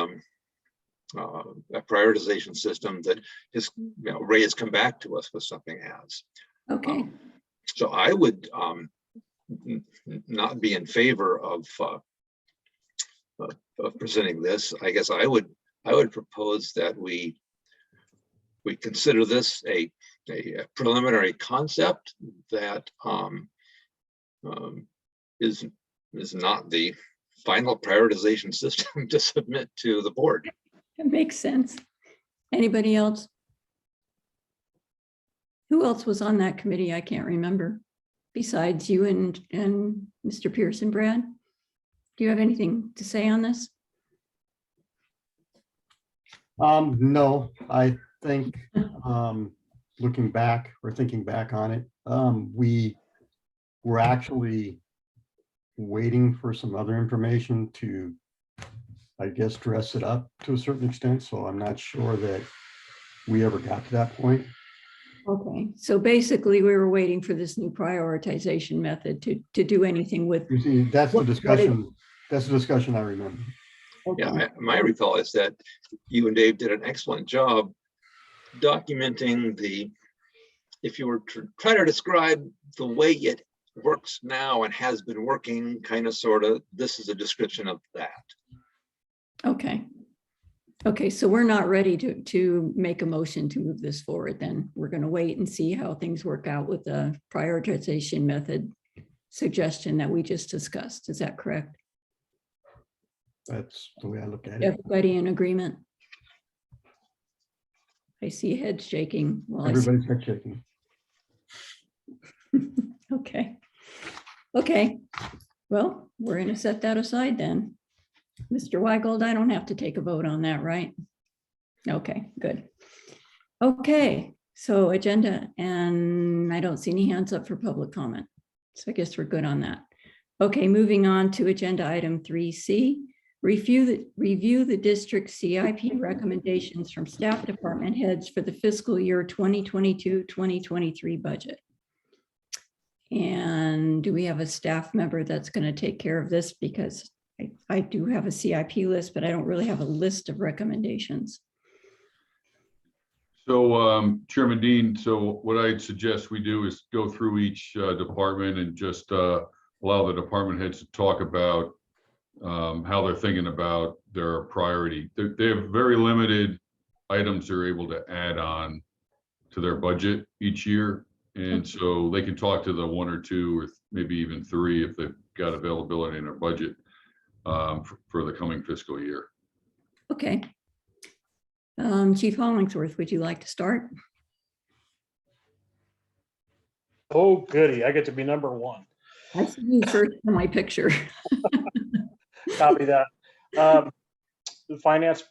a prioritization system that is, Ray has come back to us with something as. Okay. So I would not be in favor of presenting this. I guess I would propose that we consider this a preliminary concept that is not the final prioritization system to submit to the board. That makes sense. Anybody else? Who else was on that committee? I can't remember. Besides you and Mr. Pearson, Brad? Do you have anything to say on this? No, I think looking back or thinking back on it, we were actually waiting for some other information to, I guess, dress it up to a certain extent. So I'm not sure that we ever got to that point. Okay, so basically we were waiting for this new prioritization method to do anything with. You see, that's the What it- discussion. That's the discussion I remember. Okay. Yeah, my recall is that you and Dave did an excellent job documenting if you were to try to describe the way it works now and has been working, kind of, sort of, this is a description of that. Okay. Okay, so we're not ready to make a motion to move this forward then. We're going to wait and see how things work out with the prioritization method suggestion that we just discussed. Is that correct? That's the way I look at it. Everybody in agreement? I see heads shaking. Well, Everybody's head shaking. Okay. Okay. Well, we're going to set that aside then. Mr. Weigold, I don't have to take a vote on that, right? Okay, good. Okay, so agenda, and I don't see any hands up for public comment. So I guess we're good on that. Okay, moving on to agenda item 3C. Review the district CIP recommendations from staff department heads for the fiscal year 2022-2023 budget. And do we have a staff member that's going to take care of this? Because I do have a CIP list, but I don't really have a list of recommendations. So Chairman Dean, so what I'd suggest we do is go through each department and just allow the department heads to talk about how they're thinking about their priority. They have very limited items they're able to add on to their budget each year. And so they can talk to the one or two or maybe even three if they've got availability in their budget for the coming fiscal year. Okay. Chief Hollingsworth, would you like to start? Oh, goody. I get to be number one. I see you first for my picture. Copy that. The finance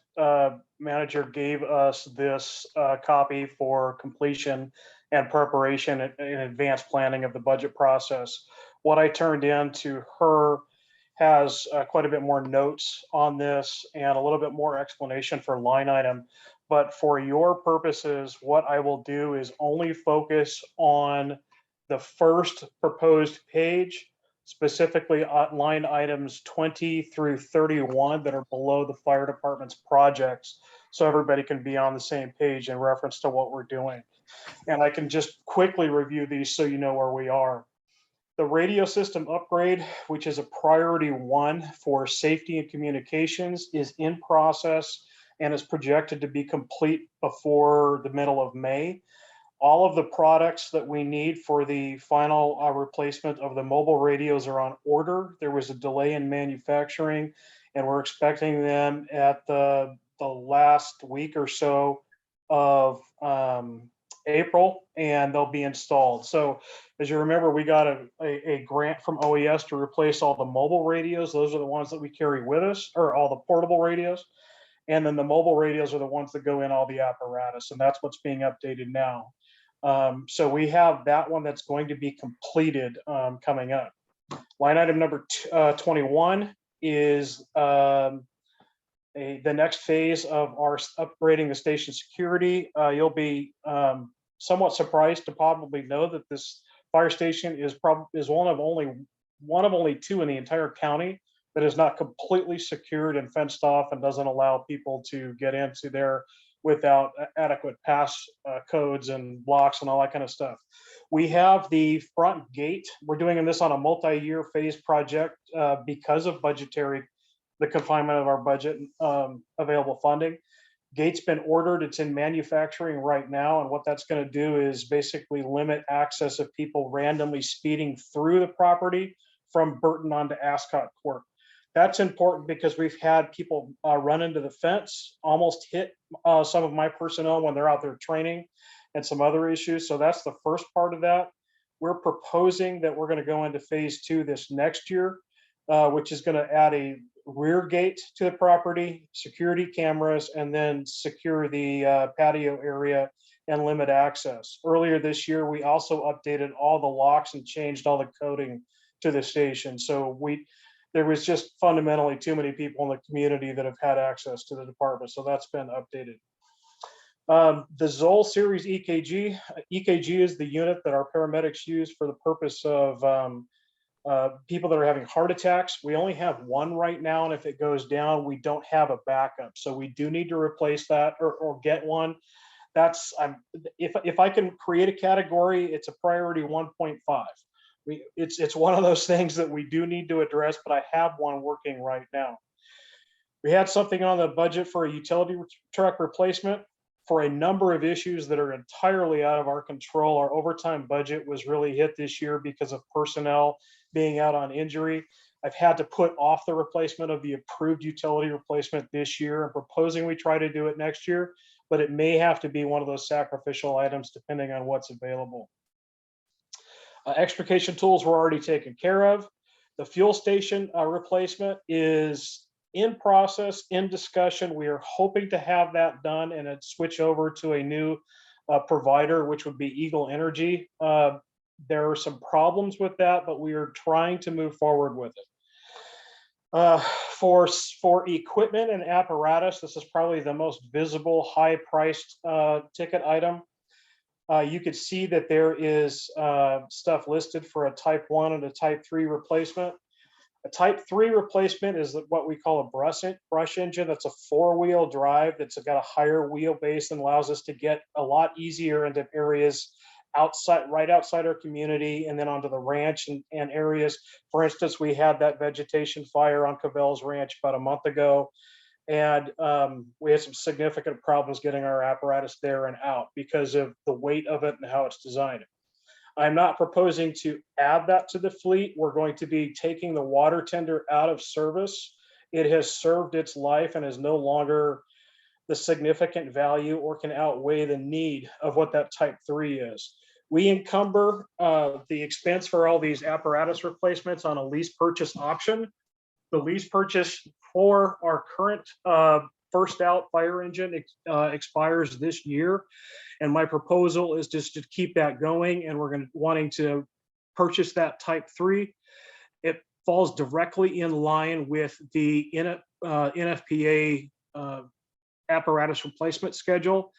manager gave us this copy for completion and preparation in advanced planning of the budget process. What I turned in to her has quite a bit more notes on this and a little bit more explanation for line item. But for your purposes, what I will do is only focus on the first proposed page, specifically line items 20 through 31 that are below the fire department's projects, so everybody can be on the same page in reference to what we're doing. And I can just quickly review these so you know where we are. The radio system upgrade, which is a priority 1 for safety and communications, is in process and is projected to be complete before the middle of May. All of the products that we need for the final replacement of the mobile radios are on order. There was a delay in manufacturing, and we're expecting them at the last week or so of April, and they'll be installed. So as you remember, we got a grant from OES to replace all the mobile radios. Those are the ones that we carry with us, or all the portable radios. And then the mobile radios are the ones that go in all the apparatus, and that's what's being updated now. So we have that one that's going to be completed coming up. Line item number 21 is the next phase of our upgrading the station security. You'll be somewhat surprised to probably know that this fire station is one of only 2 in the entire county that is not completely secured and fenced off and doesn't allow people to get into there without adequate pass codes and blocks and all that kind of stuff. We have the front gate. We're doing this on a multi-year phase project because of the confinement of our budget available funding. Gate's been ordered. It's in manufacturing right now. And what that's going to do is basically limit access of people randomly speeding through the property from Burton onto Ascot Court. That's important because we've had people run into the fence, almost hit some of my personnel when they're out there training, and some other issues. So that's the first part of that. We're proposing that we're going to go into phase 2 this next year, which is going to add a rear gate to the property, security cameras, and then secure the patio area and limit access. Earlier this year, we also updated all the locks and changed all the coding to the station. So there was just fundamentally too many people in the community that have had access to the department. So that's been updated. The Zoll series EKG. EKG is the unit that our paramedics use for the purpose of people that are having heart attacks. We only have one right now, and if it goes down, we don't have a backup. So we do need to replace that or get one. If I can create a category, it's a priority 1.5. It's one of those things that we do need to address, but I have one working right now. We had something on the budget for a utility truck replacement. For a number of issues that are entirely out of our control, our overtime budget was really hit this year because of personnel being out on injury. I've had to put off the replacement of the approved utility replacement this year. I'm proposing we try to do it next year, but it may have to be one of those sacrificial items depending on what's available. Extrication tools were already taken care of. The fuel station replacement is in process, in discussion. We are hoping to have that done and then switch over to a new provider, which would be Eagle Energy. There are some problems with that, but we are trying to move forward with it. For equipment and apparatus, this is probably the most visible, high-priced ticket item. You could see that there is stuff listed for a type 1 and a type 3 replacement. A type 3 replacement is what we call a brush engine. That's a 4-wheel drive that's got a higher wheelbase and allows us to get a lot easier into areas right outside our community and then onto the ranch and areas. For instance, we had that vegetation fire on Cabell's Ranch about a month ago. And we had some significant problems getting our apparatus there and out because of the weight of it and how it's designed. I'm not proposing to add that to the fleet. We're going to be taking the water tender out of service. It has served its life and is no longer the significant value or can outweigh the need of what that type 3 is. We encumber the expense for all these apparatus replacements on a lease purchase option. The lease purchase for our current first out fire engine expires this year. And my proposal is just to keep that going, and we're wanting to purchase that Type 3. It falls directly in line with the NFPA apparatus replacement schedule.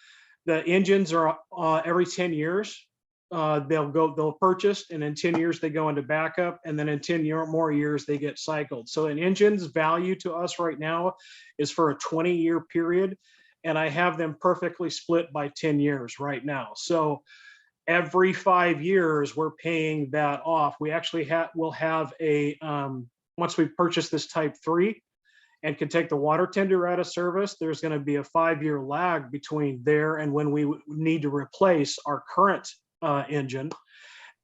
The engines are every 10 years. They'll purchase, and in 10 years they go into backup, and then in 10 more years they get cycled. So an engine's value to us right now is for a 20-year period, and I have them perfectly split by 10 years right now. So every 5 years we're paying that off. We actually will have a once we purchase this Type 3 and can take the water tender out of service, there's going to be a 5-year lag between there and when we need to replace our current engine.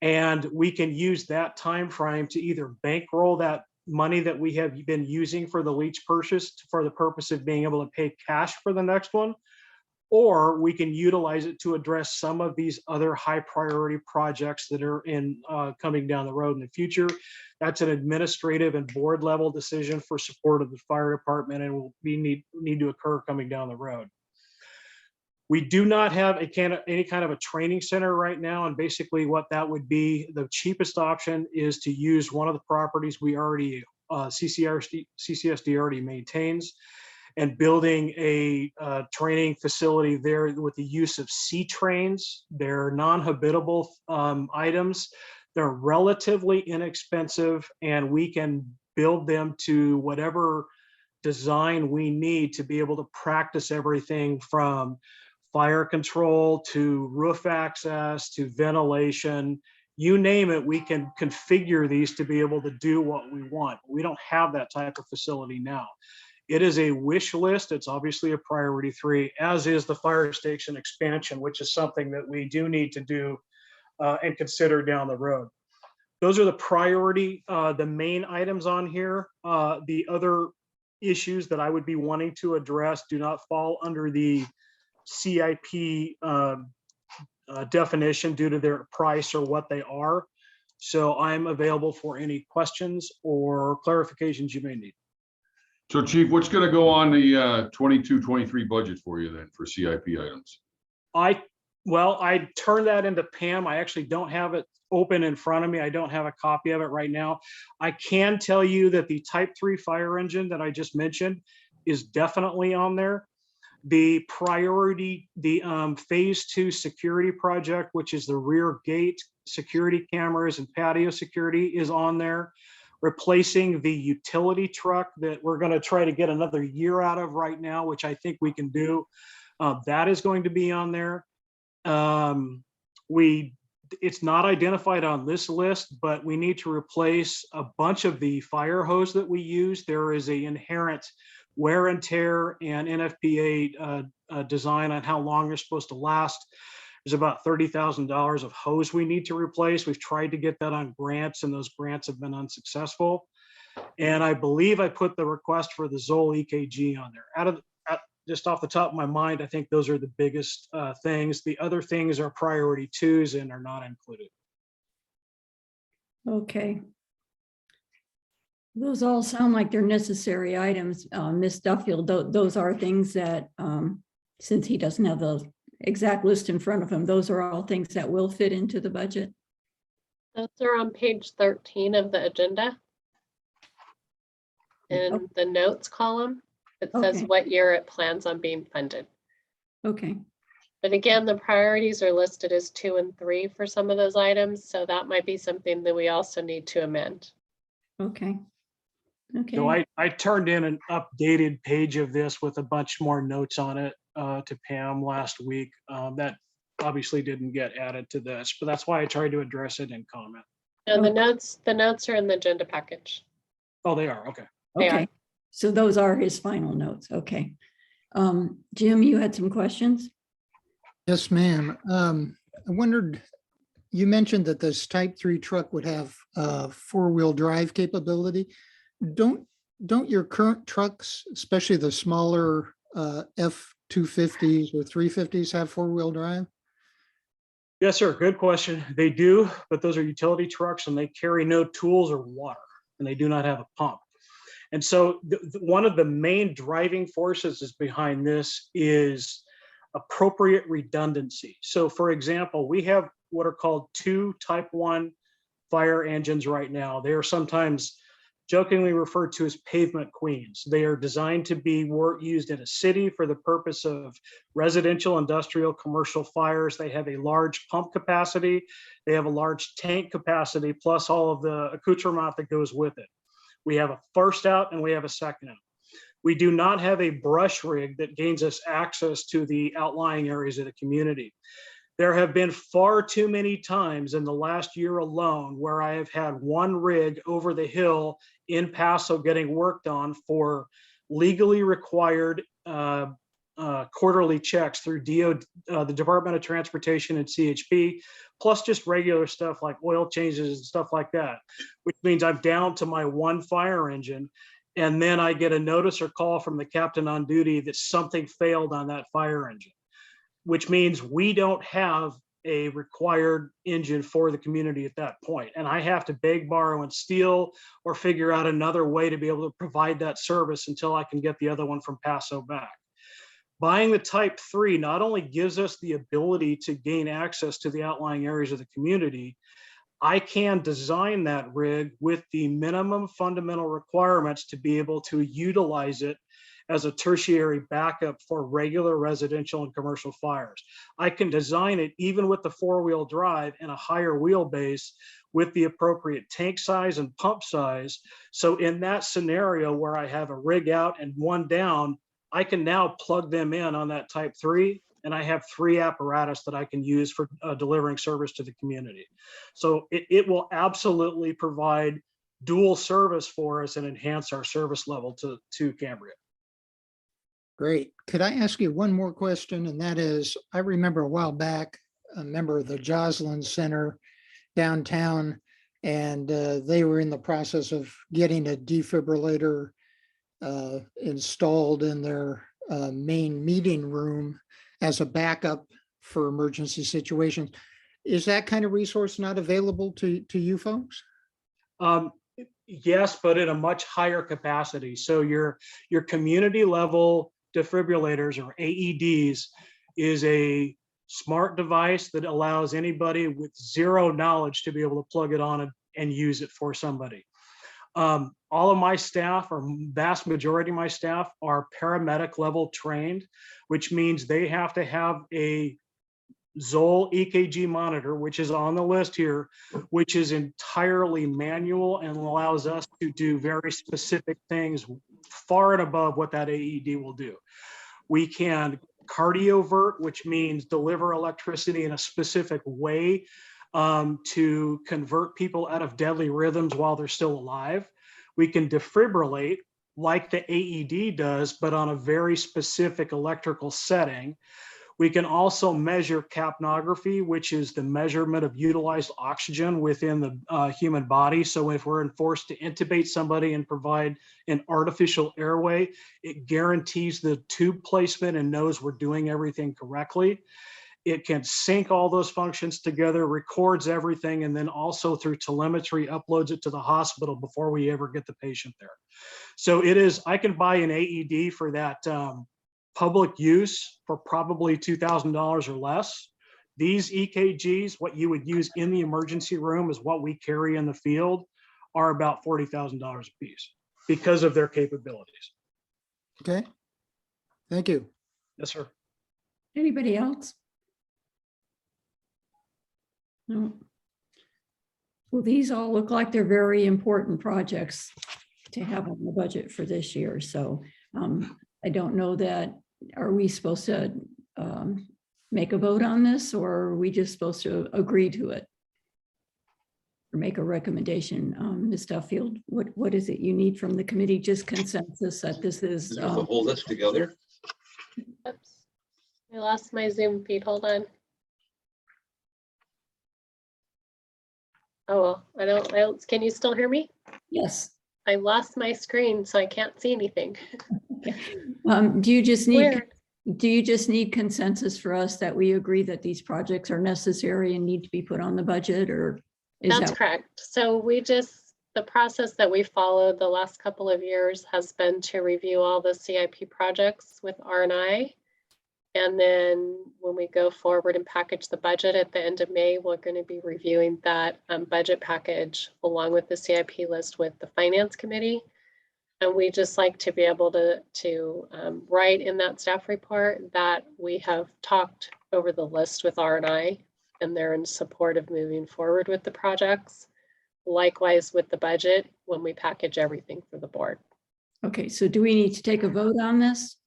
And we can use that time frame to either bankroll that money that we have been using for the lease purchase for the purpose of being able to pay cash for the next one, or we can utilize it to address some of these other high priority projects that are coming down the road in the future. That's an administrative and board level decision for support of the fire department, and will need to occur coming down the road. We do not have any kind of a training center right now, and basically what that would be, the cheapest option is to use one of the properties we already, CCSD already maintains, and building a training facility there with the use of sea trains. They're non-habitable items. They're relatively inexpensive, and we can build them to whatever design we need to be able to practice everything from fire control to roof access to ventilation. You name it, we can configure these to be able to do what we want. We don't have that type of facility now. It is a wish list. It's obviously a priority 3, as is the fire station expansion, which is something that we do need to do and consider down the road. Those are the priority, the main items on here. The other issues that I would be wanting to address do not fall under the CIP definition due to their price or what they are. So I'm available for any questions or clarifications you may need. So Chief, what's going to go on the 22-23 budget for you then for CIP items? I turned that into Pam. I actually don't have it open in front of me. I don't have a copy of it right now. I can tell you that the Type 3 fire engine that I just mentioned is definitely on there. The priority, the phase 2 security project, which is the rear gate security cameras and patio security, is on there. Replacing the utility truck that we're going to try to get another year out of right now, which I think we can do. That is going to be on there. It's not identified on this list, but we need to replace a bunch of the fire hose that we use. There is an inherent wear and tear and NFPA design on how long they're supposed to last. There's about $30,000 of hose we need to replace. We've tried to get that on grants, and those grants have been unsuccessful. And I believe I put the request for the Zoll EKG on there. Just off the top of my mind, I think those are the biggest things. The other things are priority 2s and are not included. Okay. Those all sound like they're necessary items. Ms. Duffield, those are things that, since he doesn't have the exact list in front of him, those are all things that will fit into the budget. Those are on page 13 of the agenda. In the notes column, it says Okay. what year it plans on being funded. Okay. But again, the priorities are listed as 2 and 3 for some of those items. So that might be something that we also need to amend. Okay. Okay. So I turned in an updated page of this with a bunch more notes on it to Pam last week. That obviously didn't get added to this, but that's why I tried to address it in comment. And the notes are in the agenda package. Oh, they are, okay. They Okay. are. So those are his final notes. Okay. Jim, you had some questions? Yes, ma'am. I wondered, you mentioned that this Type 3 truck would have 4-wheel drive capability. Don't your current trucks, especially the smaller F-250s or 350s, have 4-wheel drive? Yes, sir. Good question. They do, but those are utility trucks and they carry no tools or water, and they do not have a pump. And so one of the main driving forces is behind this is appropriate redundancy. So for example, we have what are called 2 Type 1 fire engines right now. They are sometimes jokingly referred to as pavement queens. They are designed to be used in a city for the purpose of residential, industrial, commercial fires. They have a large pump capacity. They have a large tank capacity, plus all of the accoutrement that goes with it. We have a first out and we have a second out. We do not have a brush rig that gains us access to the outlying areas of the community. There have been far too many times in the last year alone where I have had one rig over the hill in Paso getting worked on for legally required quarterly checks through the Department of Transportation and CHP, plus just regular stuff like oil changes and stuff like that, which means I'm down to my one fire engine. And then I get a notice or call from the captain on duty that something failed on that fire engine, which means we don't have a required engine for the community at that point. And I have to beg, borrow, and steal, or figure out another way to be able to provide that service until I can get the other one from Paso back. Buying the Type 3 not only gives us the ability to gain access to the outlying areas of the community, I can design that rig with the minimum fundamental requirements to be able to utilize it as a tertiary backup for regular residential and commercial fires. I can design it even with the 4-wheel drive and a higher wheelbase with the appropriate tank size and pump size. So in that scenario where I have a rig out and one down, I can now plug them in on that Type 3, and I have 3 apparatus that I can use for delivering service to the community. So it will absolutely provide dual service for us and enhance our service level to Cambria. Great. Could I ask you one more question? And that is, I remember a while back, a member of the Joslin Center downtown, and they were in the process of getting a defibrillator installed in their main meeting room as a backup for emergency situations. Is that kind of resource not available to you folks? Yes, but at a much higher capacity. So your community level defibrillators, or AEDs, is a smart device that allows anybody with zero knowledge to be able to plug it on and use it for somebody. All of my staff, or vast majority of my staff, are paramedic level trained, which means they have to have a Zoll EKG monitor, which is on the list here, which is entirely manual and allows us to do very specific things far and above what that AED will do. We can cardiovert, which means deliver electricity in a specific way to convert people out of deadly rhythms while they're still alive. We can defibrillate like the AED does, but on a very specific electrical setting. We can also measure capnography, which is the measurement of utilized oxygen within the human body. So if we're forced to intubate somebody and provide an artificial airway, it guarantees the tube placement and knows we're doing everything correctly. It can sync all those functions together, records everything, and then also through telemetry uploads it to the hospital before we ever get the patient there. So it is, I can buy an AED for that public use for probably $2,000 or less. These EKGs, what you would use in the emergency room is what we carry in the field, are about $40,000 a piece because of their capabilities. Okay. Thank you. Yes, sir. Anybody else? No. Well, these all look like they're very important projects to have on the budget for this year. So I don't know that, are we supposed to make a vote on this, or are we just supposed to agree to it? Or make a recommendation? Ms. Duffield, what is it you need from the committee? Just consensus that this is. The whole list together? Oops. I lost my Zoom feed. Hold on. Oh, well, I don't, can you still hear me? Yes. I lost my screen, so I can't see anything. Do you just need do you just need consensus for us that we agree that these projects are necessary and need to be put on the budget, or is That's that? correct. So the process that we followed the last couple of years has been to review all the CIP projects with R&I. And then when we go forward and package the budget at the end of May, we're going to be reviewing that budget package along with the CIP list with the Finance Committee. And we just like to be able to write in that staff report that we have talked over the list with R&I, and they're in support of moving forward with the projects. Likewise with the budget when we package everything for the board. Okay, so do we need to take a vote on this?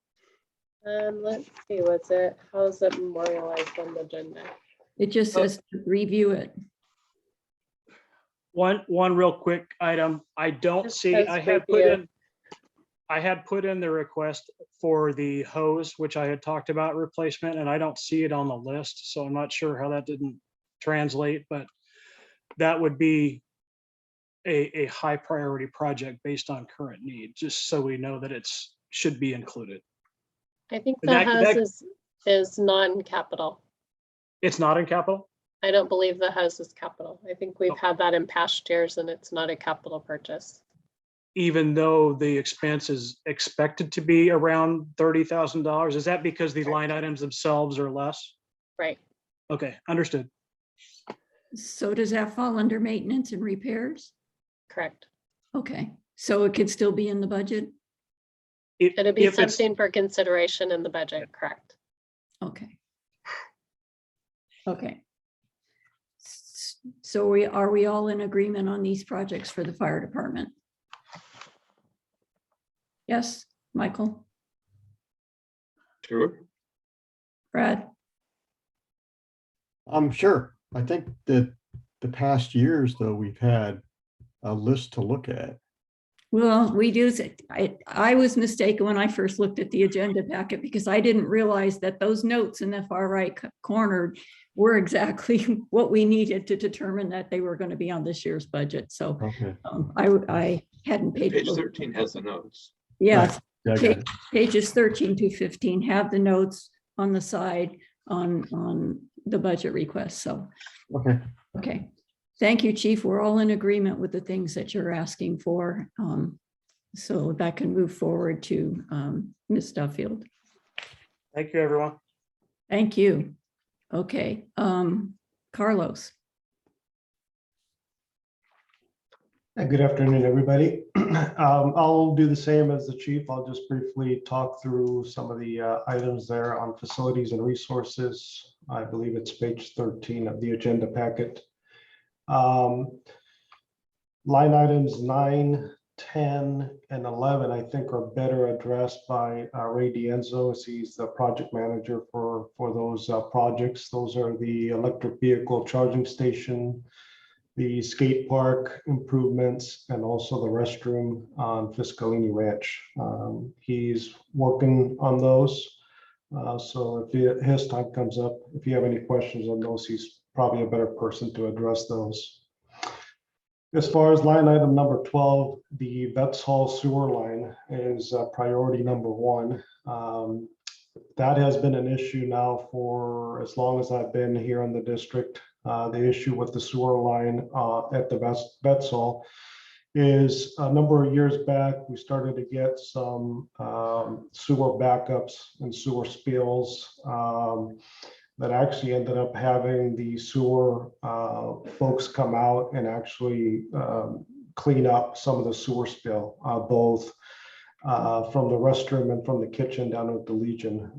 Let's see, how is it memorialized on the agenda? It just says to review it. One real quick item. I don't Just see, says I had put in the request for the hose, which I had talked about replacement, and I don't see it on the list. So I'm not sure how that didn't translate, but that would be a high priority project based on current need, just so we know that should be included. I think the That- house is non-capital. It's not in capital? I don't believe the house is capital. I think we've had that in past years and it's not a capital purchase. Even though the expense is expected to be around $30,000, is that because the line items themselves are less? Right. Okay, understood. So does that fall under maintenance and repairs? Correct. Okay, so it could still be in the budget? It'll be If it's- something for consideration in the budget, correct? Okay. Okay. So are we all in agreement on these projects for the fire department? Yes, Michael, Sure. Brad, I'm sure. I think that the past years, though, we've had a list to look at. well, we do, I was mistaken when I first looked at the agenda packet because I didn't realize that those notes in the far right corner were exactly what we needed to determine that they were going to be on this year's budget. So Okay. I hadn't paid. Page 13 has the notes. Yes, Yeah, I got it. pages 13 to 15 have the notes on the side on the budget request. So, Okay. okay. Thank you, Chief. We're all in agreement with the things that you're asking for. So that can move forward to Ms. Duffield. Thank you, everyone. Thank you. Okay, Carlos. Good afternoon, everybody. I'll do the same as the chief. I'll just briefly talk through some of the items there on facilities and resources. I believe it's page 13 of the agenda packet. Line items 9, 10, and 11, I think, are better addressed by Ray D'Enzo, as he's the project manager for those projects. Those are the electric vehicle charging station, the skate park improvements, and also the restroom on Fiscalini Ranch. He's working on those. So if his time comes up, if you have any questions on those, he's probably a better person to address those. As far as line item number 12, the Betts Hall sewer line is priority number 1. That has been an issue now for as long as I've been here in the district. The issue with the sewer line at the Betts Hall is a number of years back, we started to get some sewer backups and sewer spills that actually ended up having the sewer folks come out and actually clean up some of the sewer spill, both from the restroom and from the kitchen down at the Legion.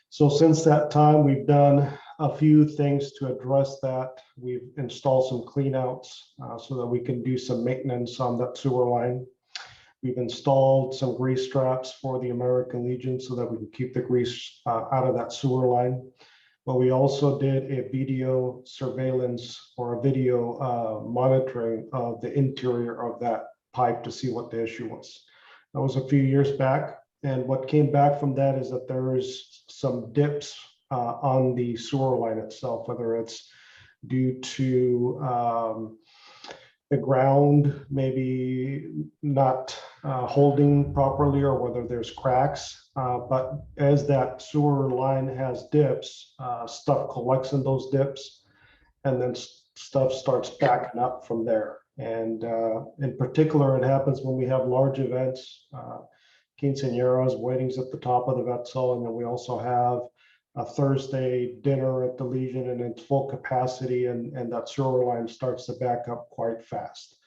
So since that time, we've done a few things to address that. We've installed some cleanouts so that we can do some maintenance on that sewer line. We've installed some grease traps for the American Legion so that we can keep the grease out of that sewer line. But we also did a video surveillance or a video monitoring of the interior of that pipe to see what the issue was. That was a few years back. And what came back from that is that there is some dips on the sewer line itself, whether it's due to the ground maybe not holding properly, or whether there's cracks. But as that sewer line has dips, stuff collects in those dips, and then stuff starts backing up from there. And in particular, it happens when we have large events, quinceañeras, weddings at the top of the Wetzel, and then we also have a Thursday dinner at the Legion and it's full capacity, and that sewer line starts to back up quite fast.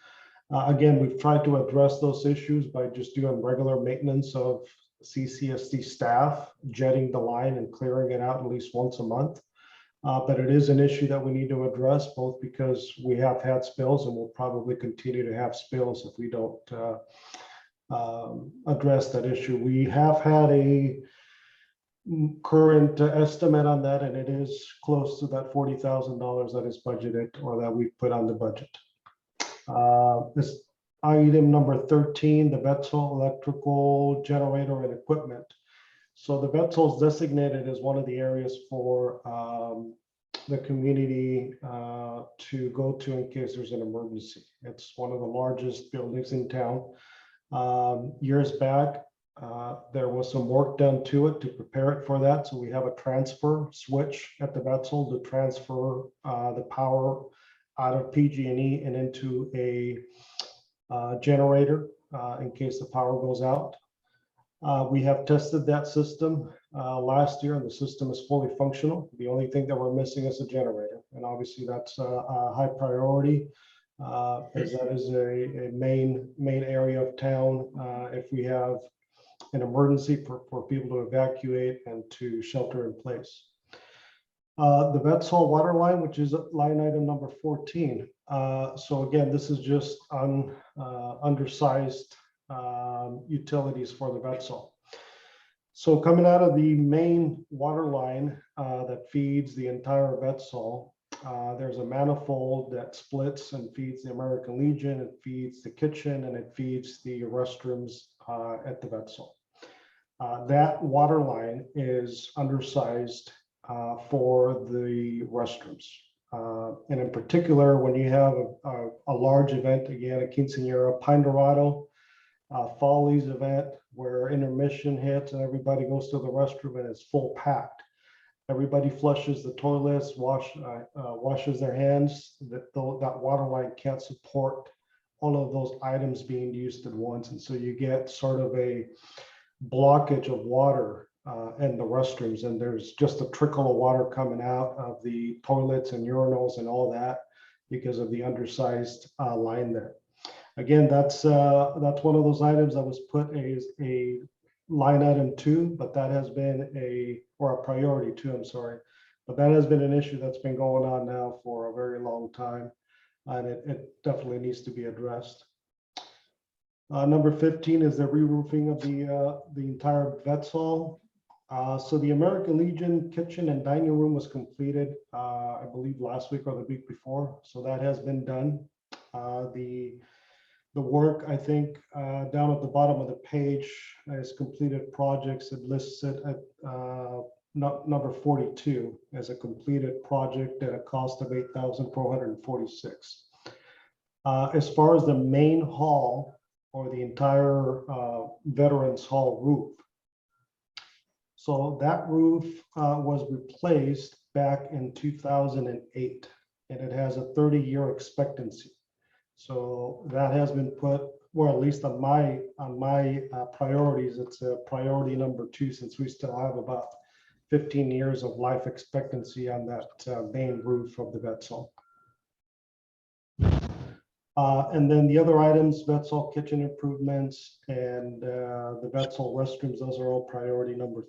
Again, we've tried to address those issues by just doing regular maintenance of CCSD staff, jetting the line and clearing it out at least once a month. But it is an issue that we need to address, both because we have had spills and we'll probably continue to have spills if we don't address that issue. We have had a current estimate on that, and it is close to that $40,000 that is budgeted or that we put on the budget. This item number 13, the Wetzel electrical generator and equipment. So the Wetzel is designated as one of the areas for the community to go to in case there's an emergency. It's one of the largest buildings in town. Years back, there was some work done to it to prepare it for that. So we have a transfer switch at the Wetzel to transfer the power out of PG&E and into a generator in case the power goes out. We have tested that system last year, and the system is fully functional. The only thing that we're missing is a generator, and obviously that's a high priority, as that is a main area of town if we have an emergency for people to evacuate and to shelter in place. The Wetzel water line, which is line item number 14. So again, this is just undersized utilities for the Wetzel. So coming out of the main water line that feeds the entire Wetzel, there's a manifold that splits and feeds the American Legion, it feeds the kitchen, and it feeds the restrooms at the Wetzel. That water line is undersized for the restrooms. And in particular, when you have a large event, again, a quinceañera, Pine Dorado, Follies event where intermission hits and everybody goes to the restroom and it's full packed. Everybody flushes the toilets, washes their hands. That water line can't support all of those items being used at once. And so you get sort of a blockage of water in the restrooms, and there's just a trickle of water coming out of the toilets and urinals and all that because of the undersized line there. Again, that's one of those items that was put as a line item 2, but that has been a priority 2, I'm sorry. But that has been an issue that's been going on now for a very long time, and it definitely needs to be addressed. Number 15 is the re-roofing of the entire Wetzel. So the American Legion kitchen and dining room was completed, I believe last week or the week before. So that has been done. The work, I think, down at the bottom of the page is completed projects. It lists it at number 42 as a completed project at a cost of $8,446. As far as the main hall or the entire Veterans Hall roof, so that roof was replaced back in 2008, and it has a 30-year expectancy. So that has been put, or at least on my priorities, it's a priority number 2, since we still have about 15 years of life expectancy on that main roof of the Wetzel. And then the other items, Wetzel kitchen improvements and the Wetzel restrooms, those are all priority number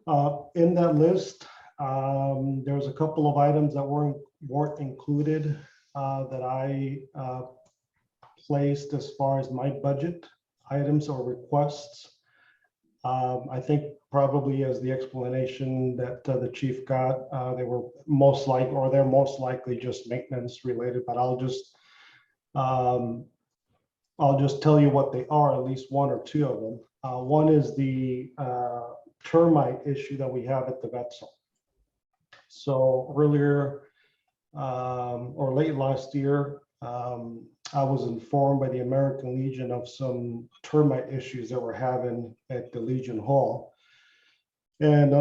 3s. In that list, there's a couple of items that weren't included that I placed as far as my budget items or requests. I think probably as the explanation that the chief got, they were most likely, or they're most likely just maintenance related, but I'll just tell you what they are, at least 1 or 2 of them. One is the termite issue that we have at the Wetzel. So earlier or late last year, I was informed by the American Legion of some termite issues that we're having at the Legion Hall. And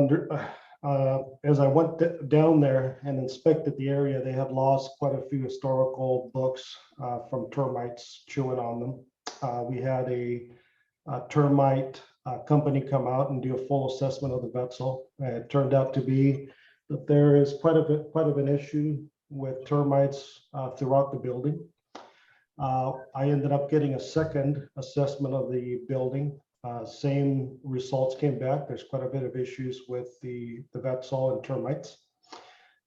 as I went down there and inspected the area, they have lost quite a few historical books from termites chewing on them. We had a termite company come out and do a full assessment of the vessel. It turned out to be that there is quite of an issue with termites throughout the building. I ended up getting a second assessment of the building. Same results came back. There's quite a bit of issues with the vetsol and termites.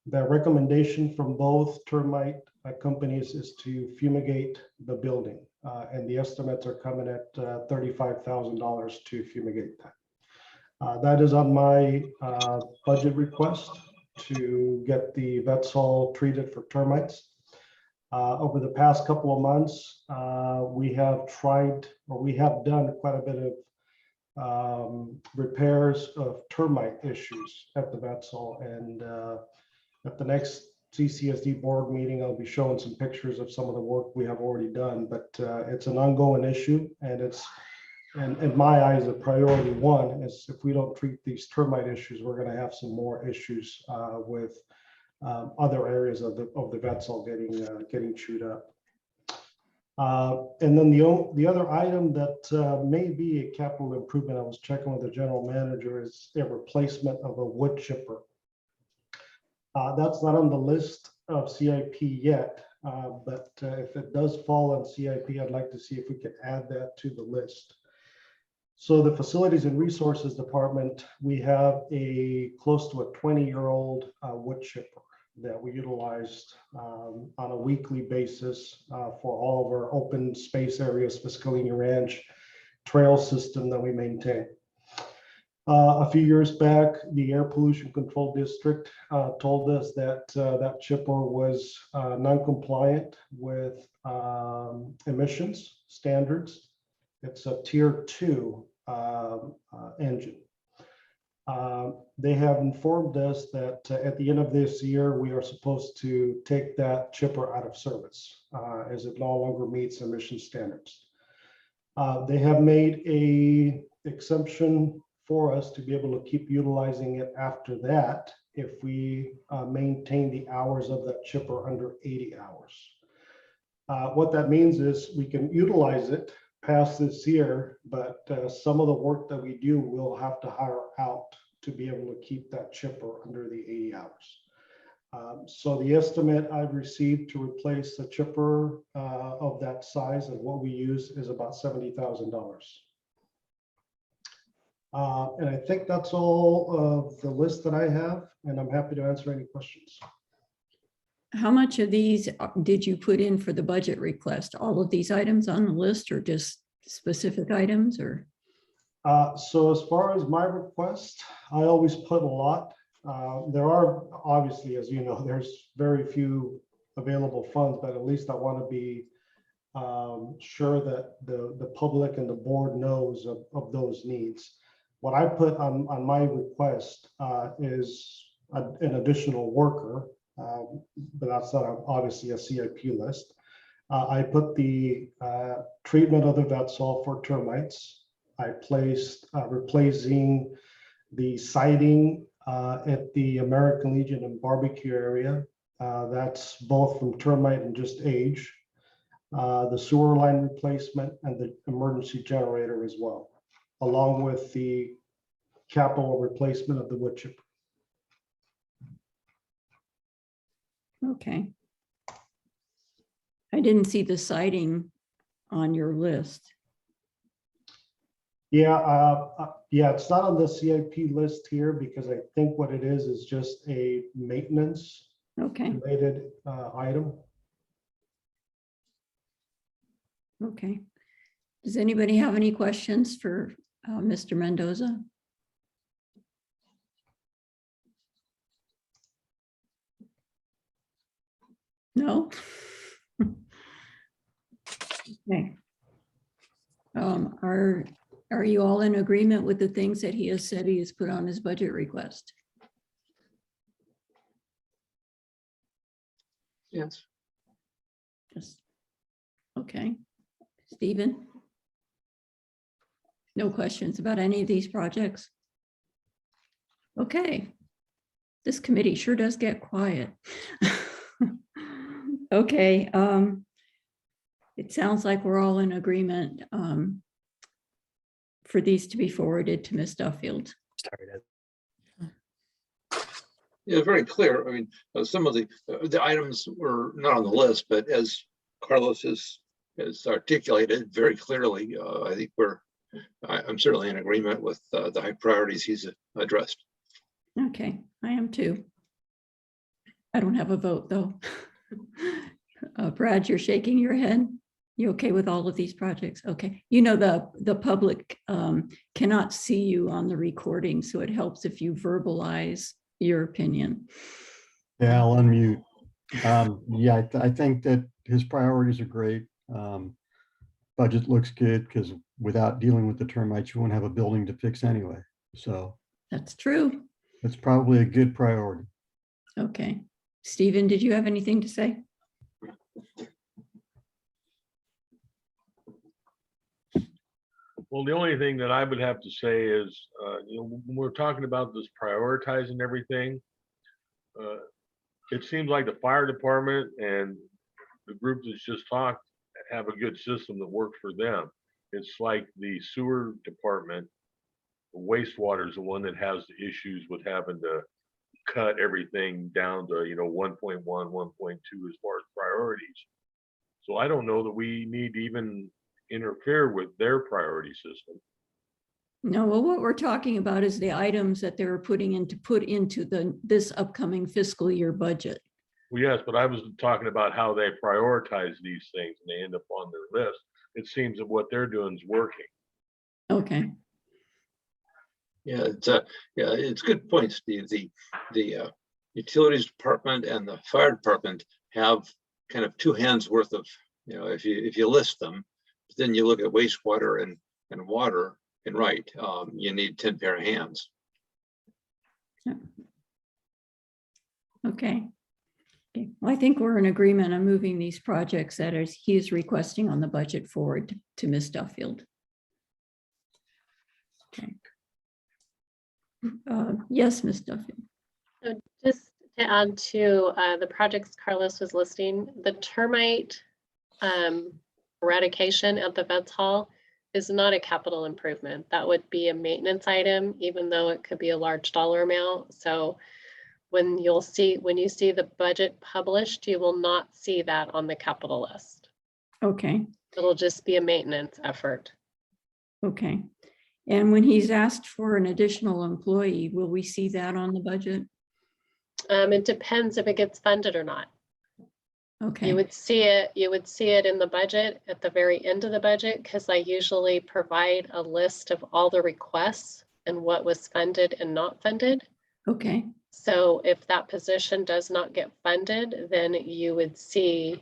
The recommendation from both termite companies is to fumigate the building, and the estimates are coming at $35,000 to fumigate that. That is on my budget request to get the vetsol treated for termites. Over the past couple of months, we have done quite a bit of repairs of termite issues at the vetsol, and at the next CCSD board meeting, I'll be showing some pictures of some of the work we have already done, but it's an ongoing issue, and it's, in my eyes, a priority one is if we don't treat these termite issues, we're going to have some more issues with other areas of the vetsol getting chewed up. And then the other item that may be a capital improvement, I was checking with the general manager, is a replacement of a wood chipper. That's not on the list of CIP yet, but if it does fall on CIP, I'd like to see if we could add that to the list. So the Facilities and Resources Department, we have a close to a 20-year-old wood chipper that we utilized on a weekly basis for all of our open space areas, Piscalini Ranch trail system that we maintain. A few years back, the Air Pollution Control District told us that that chipper was non-compliant with emissions standards. It's a tier 2 engine. They have informed us that at the end of this year, we are supposed to take that chipper out of service as it no longer meets emission standards. They have made an exemption for us to be able to keep utilizing it after that if we maintain the hours of that chipper under 80 hours. What that means is we can utilize it past this year, but some of the work that we do, we'll have to hire out to be able to keep that chipper under the 80 hours. So the estimate I've received to replace the chipper of that size and what we use is about $70,000. And I think that's all of the list that I have, and I'm happy to answer any questions. How much of these did you put in for the budget request? All of these items on the list, or just specific items, or? So as far as my request, I always put a lot. There are obviously, as you know, there's very few available funds, but at least I want to be sure that the public and the board knows of those needs. What I put on my request is an additional worker, but that's not obviously a CIP list. I put the treatment of the vetsol for termites. I placed replacing the siding at the American Legion and barbecue area. That's both from termite and just age. The sewer line replacement and the emergency generator as well, along with the capital replacement of the wood chipper. Okay. I didn't see the siding on your list. Yeah, yeah, it's not on the CIP list here because I think what it is just a maintenance Okay, related item. okay. Does anybody have any questions for Mr. Mendoza? No? Okay. Are you all in agreement with the things that he has said he has put on his budget request? Yes. Just Okay. Stephen? No questions about any of these projects? Okay. This committee sure does get quiet. Okay. It sounds like we're all in agreement for these to be forwarded to Ms. Duffield. Started. Yeah, very clear. I mean, some of the items were not on the list, but as Carlos has articulated very clearly, I think I'm certainly in agreement with the high priorities he's addressed. Okay, I am too. I don't have a vote though. Brad, you're shaking your head. You okay with all of these projects? Okay. You know, the public cannot see you on the recording, so it helps if you verbalize your opinion. Yeah, I'll unmute. Yeah, I think that his priorities are great. Budget looks good because without dealing with the termites, you won't have a building to fix anyway. So That's true. it's probably a good priority. Okay. Stephen, did you have anything to say? Well, the only thing that I would have to say is, when we're talking about this prioritizing everything, it seems like the fire department and the group that's just talked have a good system that works for them. It's like the sewer department, the wastewater is the one that has the issues with having to cut everything down to, 1.1, 1.2 as far as priorities. So I don't know that we need to even interfere with their priority system. No, well, what we're talking about is the items that they're put into this upcoming fiscal year budget. Well, yes, but I was talking about how they prioritize these things and they end up on their list. It seems that what they're doing is working. Okay. Yeah, it's good point, Steve. The utilities department and the fire department have kind of two hands worth of, if you list them, then you look at wastewater and water, and right, you need 10 pair of hands. Okay. Okay. Well, I think we're in agreement on moving these projects that he is requesting on the budget forward to Ms. Duffield. Okay. Yes, Ms. Duffield. So just to add to the projects Carlos was listing, the termite eradication at the Vets Hall is not a capital improvement. That would be a maintenance item, even though it could be a large dollar amount. So when you see the budget published, you will not see that on the capital list. Okay. It'll just be a maintenance effort. Okay. And when he's asked for an additional employee, will we see that on the budget? It depends if it gets funded or not. Okay. You would see it in the budget at the very end of the budget, because I usually provide a list of all the requests and what was funded and not funded. Okay. So if that position does not get funded, then you would see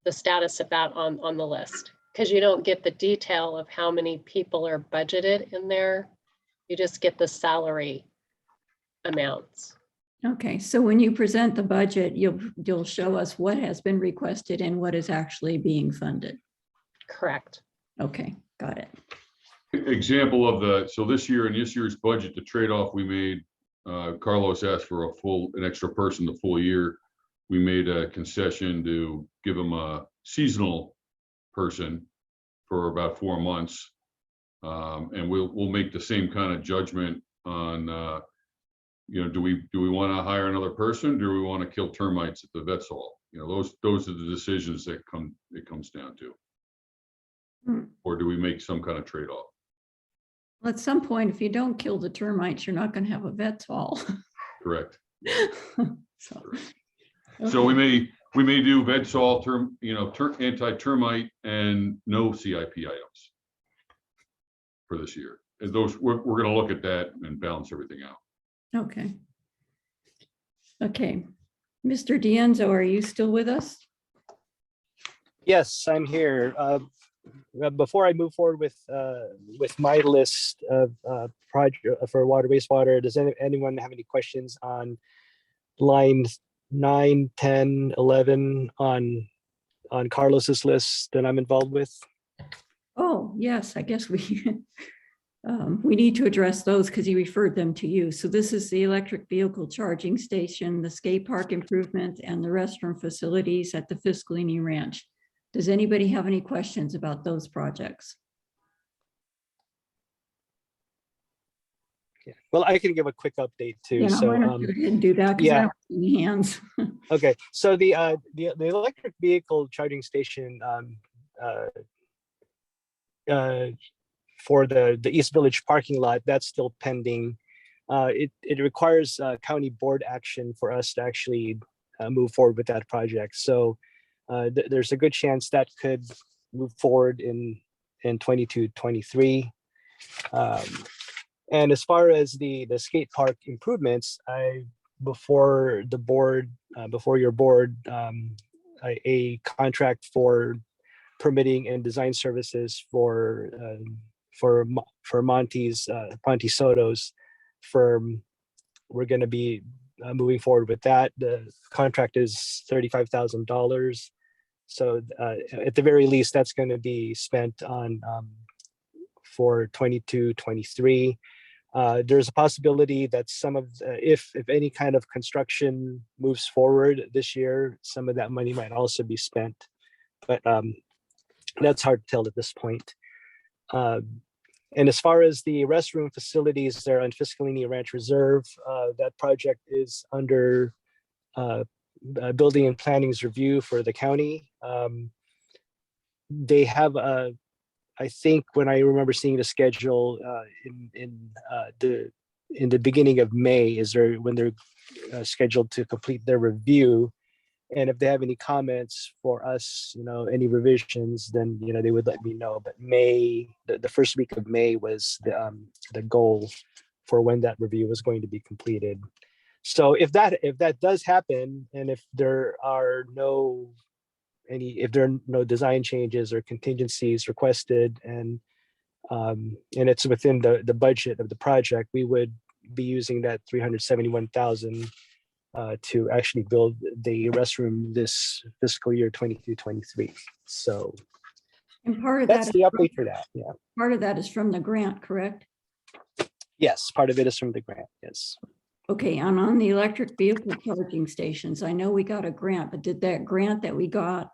the status of that on the list, because you don't get the detail of how many people are budgeted in there. You just get the salary amounts. Okay. So when you present the budget, you'll show us what has been requested and what is actually being funded. Correct. Okay. Got it. Example of so this year in this year's budget, the trade-off we made, Carlos asked for an extra person the full year. We made a concession to give him a seasonal person for about 4 months. And we'll make the same kind of judgment on, do we want to hire another person? Do we want to kill termites at the Vets Hall? Those are the decisions that it comes down to. Or do we make some kind of trade-off? Well, at some point, if you don't kill the termites, you're not going to have a Vets Hall. Correct. So, So we may do Vets Hall anti-termite and no CIP items for this year. And those we're going to look at that and balance everything out. okay. Okay. Mr. D'Enzo, are you still with us? Yes, I'm here. Before I move forward with my list of project for water wastewater, does anyone have any questions on lines 9, 10, 11 on on Carlos's list that I'm involved with. Oh, yes, I guess we need to address those because he referred them to you. So this is the electric vehicle charging station, the skate park improvement, and the restroom facilities at the Fiscalini Ranch. Does anybody have any questions about those projects? Yeah. Well, I can give a quick update too. Yeah, So why not go ahead and do that? Because I yeah. don't see any hands. Okay, so the electric vehicle charging station for the East Village parking lot, that's still pending. It requires county board action for us to actually move forward with that project. So there's a good chance that could move forward in 22, 23. And as far as the skate park improvements, before your board, a contract for permitting and design services for Monty's Ponte Soto's firm. We're going to be moving forward with that. The contract is $35,000. So at the very least, that's going to be spent on for 22, 23. There's a possibility that some of, if any kind of construction moves forward this year, some of that money might also be spent, but that's hard to tell at this point. And as far as the restroom facilities there on Fiscalini Ranch Reserve, that project is under building and planning's review for the county. They have I think when I remember seeing the schedule in the beginning of May is when they're scheduled to complete their review, and if they have any comments for us, any revisions, then they would let me know. But May, the first week of May was the goal for when that review was going to be completed. So if that does happen, and if there are no design changes or contingencies requested, and it's within the budget of the project, we would be using that $371,000 to actually build the restroom this fiscal year 22-23. So And part of that's that, the update for that. Yeah. part of that is from the grant, correct? Yes, part of it is from the grant. Yes. Okay, and on the electric vehicle charging stations, I know we got a grant, but did that grant that we got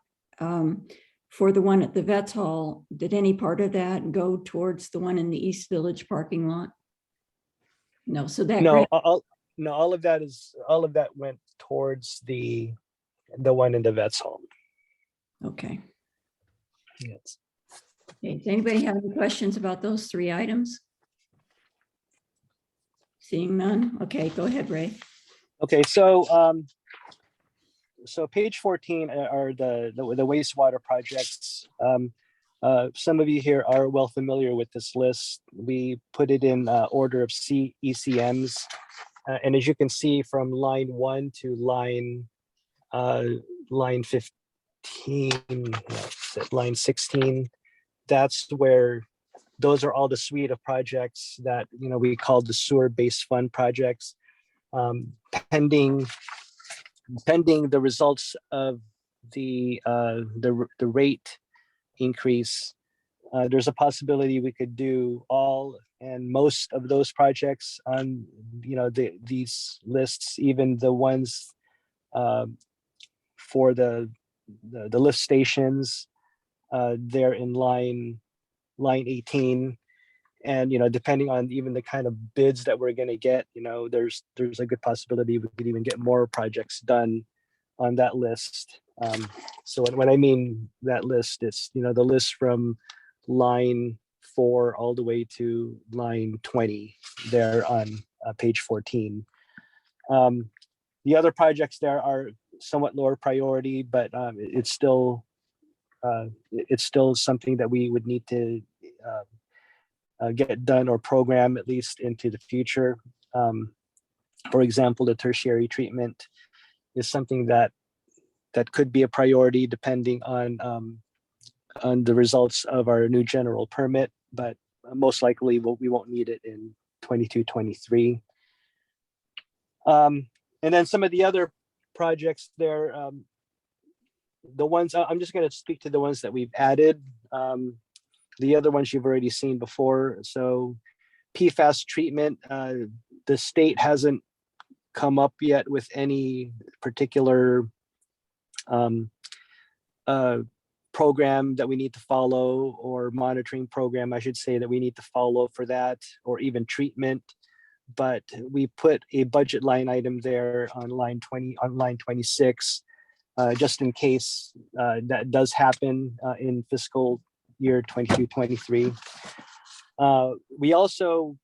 for the one at the Vets Hall, did any part of that go towards the one in the East Village parking lot? No, so that No, grant, all of that went towards the one in the Vets Hall. okay. Yes. Okay, does anybody have any questions about those three items? Seeing none, okay, go ahead, Ray. Okay, so so page 14 are the wastewater projects. Some of you here are well familiar with this list. We put it in order of ECMs. And as you can see from line 1 to line 15, line 16, that's where those are all the suite of projects that we call the sewer-based fund projects. Pending the results of the rate increase, there's a possibility we could do all and most of those projects on these lists, even the ones for the lift stations. They're in line 18. And depending on even the kind of bids that we're going to get, there's a good possibility we could even get more projects done on that list. So when I mean that list, it's the list from line 4 all the way to line 20 there on page 14. The other projects there are somewhat lower priority, but it's still something that we would need to get done or program at least into the future. For example, the tertiary treatment is something that could be a priority depending on the results of our new general permit, but most likely we won't need it in 22-23. And then some of the other projects there, the ones, I'm just going to speak to the ones that we've added. The other ones you've already seen before. So PFAS treatment, the state hasn't come up yet with any particular program that we need to follow, or monitoring program, I should say, that we need to follow for that, or even treatment. But we put a budget line item there on line 20, on line 26, just in case that does happen in fiscal year 22-23. We also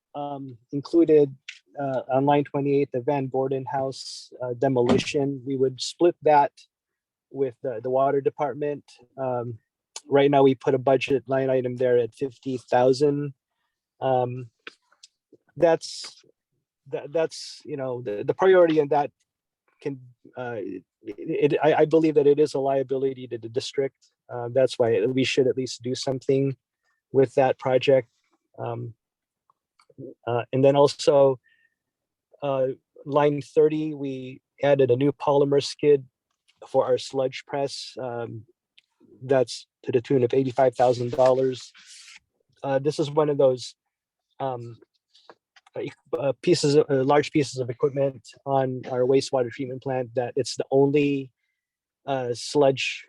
included on line 28, the Van Gordon House demolition. We would split that with the water department. Right now, we put a budget line item there at 50,000. That's the priority in that can I believe that it is a liability to the district. That's why we should at least do something with that project. And then also line 30, we added a new polymer skid for our sludge press. That's to the tune of $85,000. This is one of those large pieces of equipment on our wastewater treatment plant that it's the only sludge.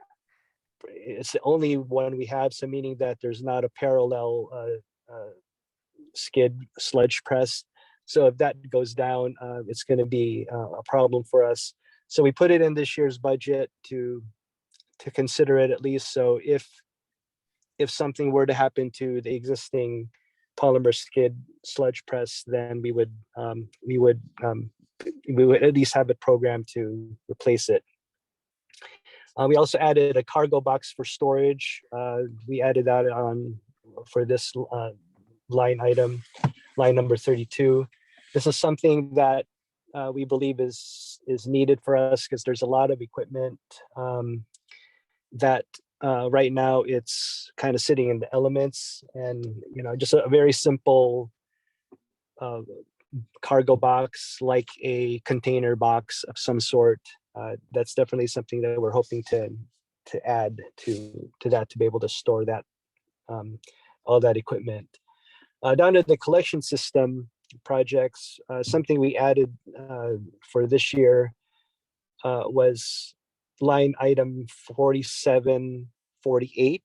It's the only one we have. So meaning that there's not a parallel skid sludge press. So if that goes down, it's going to be a problem for us. So we put it in this year's budget to consider it at least. So if something were to happen to the existing polymer skid sludge press, then we would at least have a program to replace it. We also added a cargo box for storage. We added that on for this line item, line number 32. This is something that we believe is needed for us because there's a lot of equipment that right now it's kind of sitting in the elements, and just a very simple cargo box, like a container box of some sort. That's definitely something that we're hoping to add to that, to be able to store that all that equipment. Down to the collection system projects, something we added for this year was line item 4748.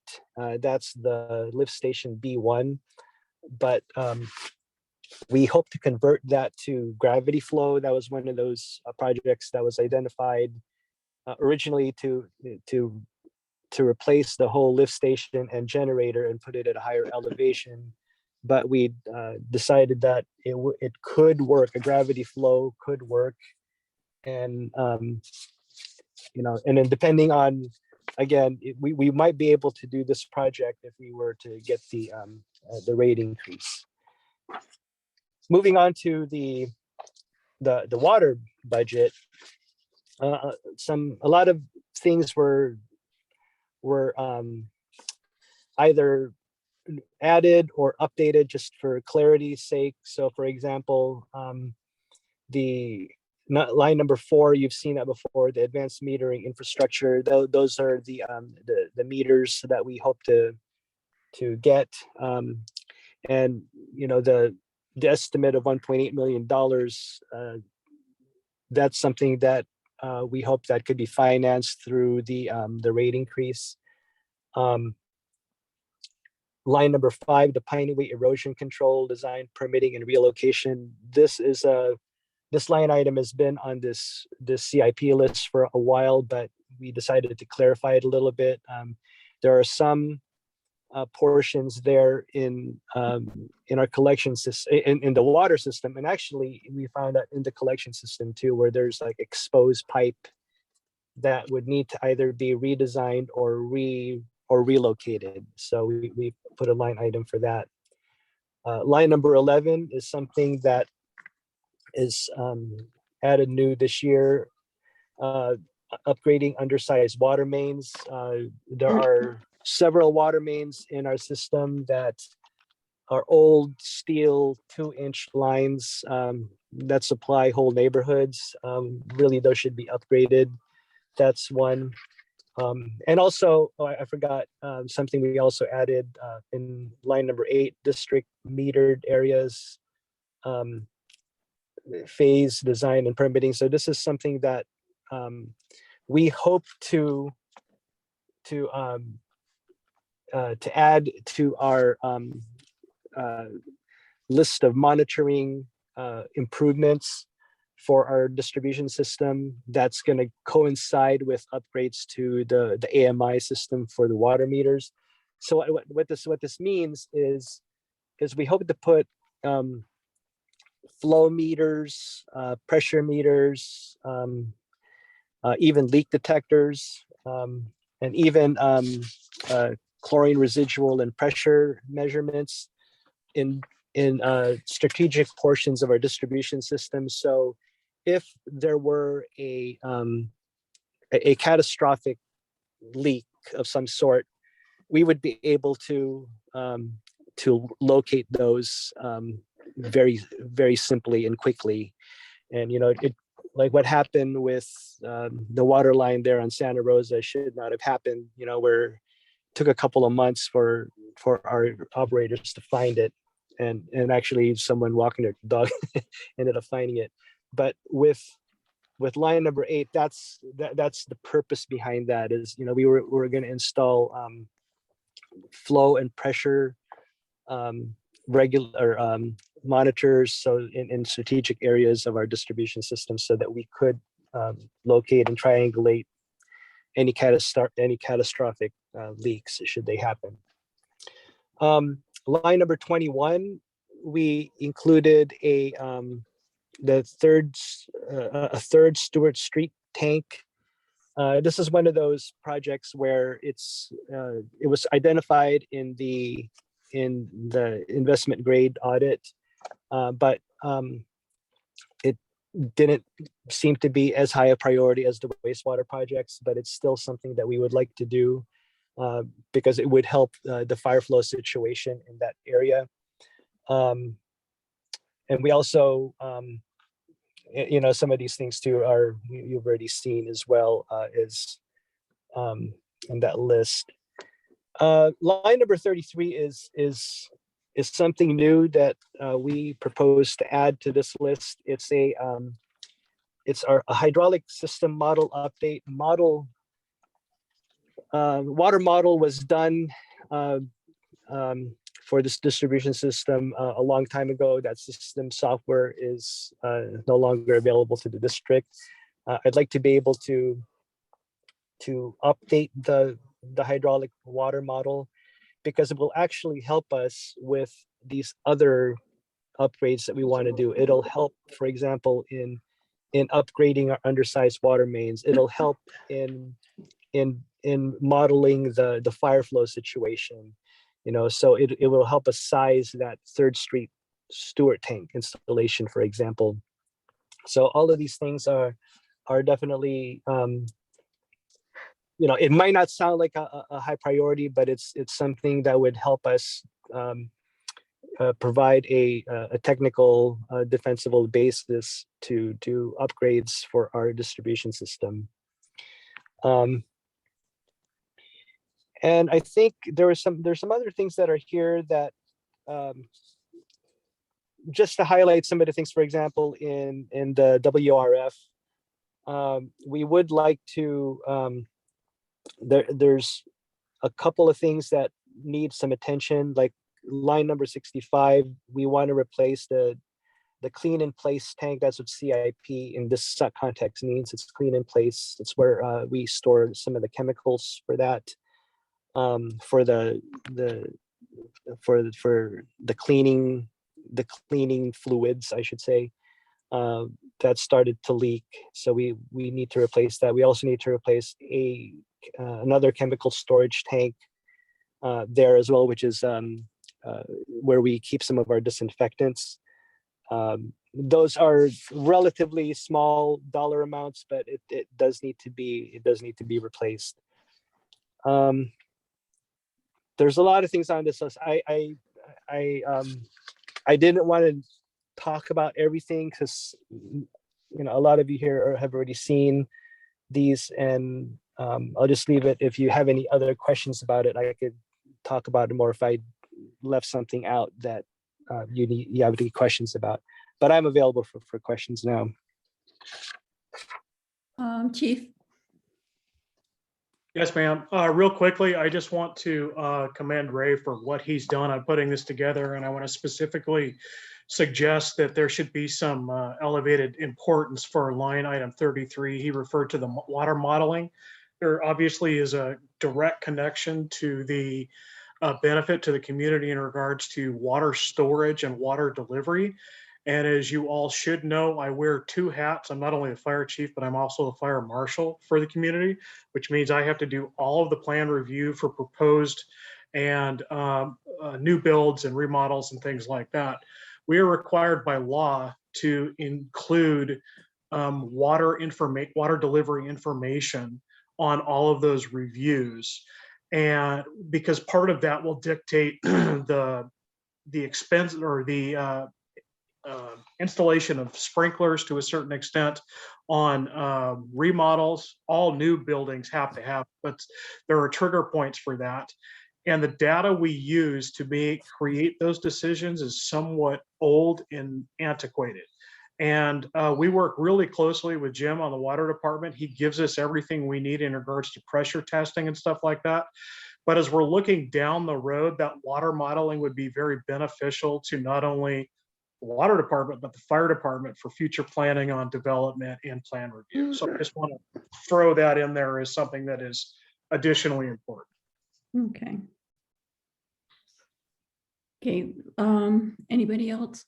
That's the lift station B1, but we hope to convert that to gravity flow. That was one of those projects that was identified originally to replace the whole lift station and generator and put it at a higher elevation. But we decided that it could work. A gravity flow could work, and and then depending on, again, we might be able to do this project if we were to get the rate increase. Moving on to the water budget, a lot of things were either added or updated just for clarity's sake. So for example, the line number 4, you've seen that before, the advanced metering infrastructure. Those are the meters that we hope to get, and the estimate of $1.8 million. That's something that we hope that could be financed through the rate increase. Line number 5, the Piney erosion control, design, permitting, and relocation. This line item has been on this CIP list for a while, but we decided to clarify it a little bit. There are some portions there in our collection system, in the water system, and actually we found that in the collection system too, where there's like exposed pipe that would need to either be redesigned or relocated. So we put a line item for that. Line number 11 is something that is added new this year, upgrading undersized water mains. There are several water mains in our system that are old steel 2-inch lines that supply whole neighborhoods. Really, those should be upgraded. That's one. And also, oh, I forgot something we also added in line number 8, district metered areas, phase design and permitting. So this is something that we hope to add to our list of monitoring improvements for our distribution system. That's going to coincide with upgrades to the AMI system for the water meters. So what this means is we hope to put flow meters, pressure meters, even leak detectors, and even chlorine residual and pressure measurements in strategic portions of our distribution system. So if there were a catastrophic leak of some sort, we would be able to locate those very, very simply and quickly. And it, like what happened with the water line there on Santa Rosa, should not have happened. Where it took a couple of months for our operators to find it, and actually someone walking their dog ended up finding it. But with line number 8, that's the purpose behind that. Is we were going to install flow and pressure regular monitors, so in strategic areas of our distribution system, so that we could locate and triangulate any catastrophic leaks should they happen. Line number 21, we included a third Stewart Street tank. This is one of those projects where it was identified in the investment grade audit, but it didn't seem to be as high a priority as the wastewater projects, but it's still something that we would like to do because it would help the fire flow situation in that area. And we also, some of these things too are you've already seen as well is in that list. Line number 33 is something new that we propose to add to this list. It's a hydraulic system model update. Water model was done for this distribution system a long time ago. That system software is no longer available to the district. I'd like to be able to update the hydraulic water model, because it will actually help us with these other upgrades that we want to do. It'll help, for example, in upgrading our undersized water mains. It'll help in modeling the fire flow situation. So it will help us size that 3rd Street Stewart tank installation, for example. So all of these things are definitely, it might not sound like a high priority, but it's something that would help us provide a technical defensible basis to do upgrades for our distribution system. And I think there's some other things that are here that just to highlight some of the things, for example, in the WRF, we would like to, there's a couple of things that need some attention, like line number 65, we want to replace the clean in place tank. That's what CIP in this context means. It's clean in place. It's where we store some of the chemicals for that. For the cleaning fluids, I should say, that started to leak. So we need to replace that. We also need to replace another chemical storage tank there as well, which is where we keep some of our disinfectants. Those are relatively small dollar amounts, but it does need to be replaced. There's a lot of things on this list. I didn't want to talk about everything because a lot of you here have already seen these, and I'll just leave it. If you have any other questions about it, I could talk about it more if I left something out that you have any questions about. But I'm available for questions now. Chief? Yes, ma'am. Real quickly, I just want to commend Ray for what he's done on putting this together. And I want to specifically suggest that there should be some elevated importance for line item 33. He referred to the water modeling. There obviously is a direct connection to the benefit to the community in regards to water storage and water delivery. And as you all should know, I wear two hats. I'm not only a fire chief, but I'm also a fire marshal for the community, which means I have to do all of the plan review for proposed and new builds and remodels and things like that. We are required by law to include water delivery information on all of those reviews. And because part of that will dictate the expense or the installation of sprinklers to a certain extent on remodels. All new buildings have to have, but there are trigger points for that. And the data we use to create those decisions is somewhat old and antiquated. And we work really closely with Jim on the water department. He gives us everything we need in regards to pressure testing and stuff like that. But as we're looking down the road, that water modeling would be very beneficial to not only the water department, but the fire department for future planning on development and plan review. So I just want to throw that in there as something that is additionally important. Okay. Okay, anybody else?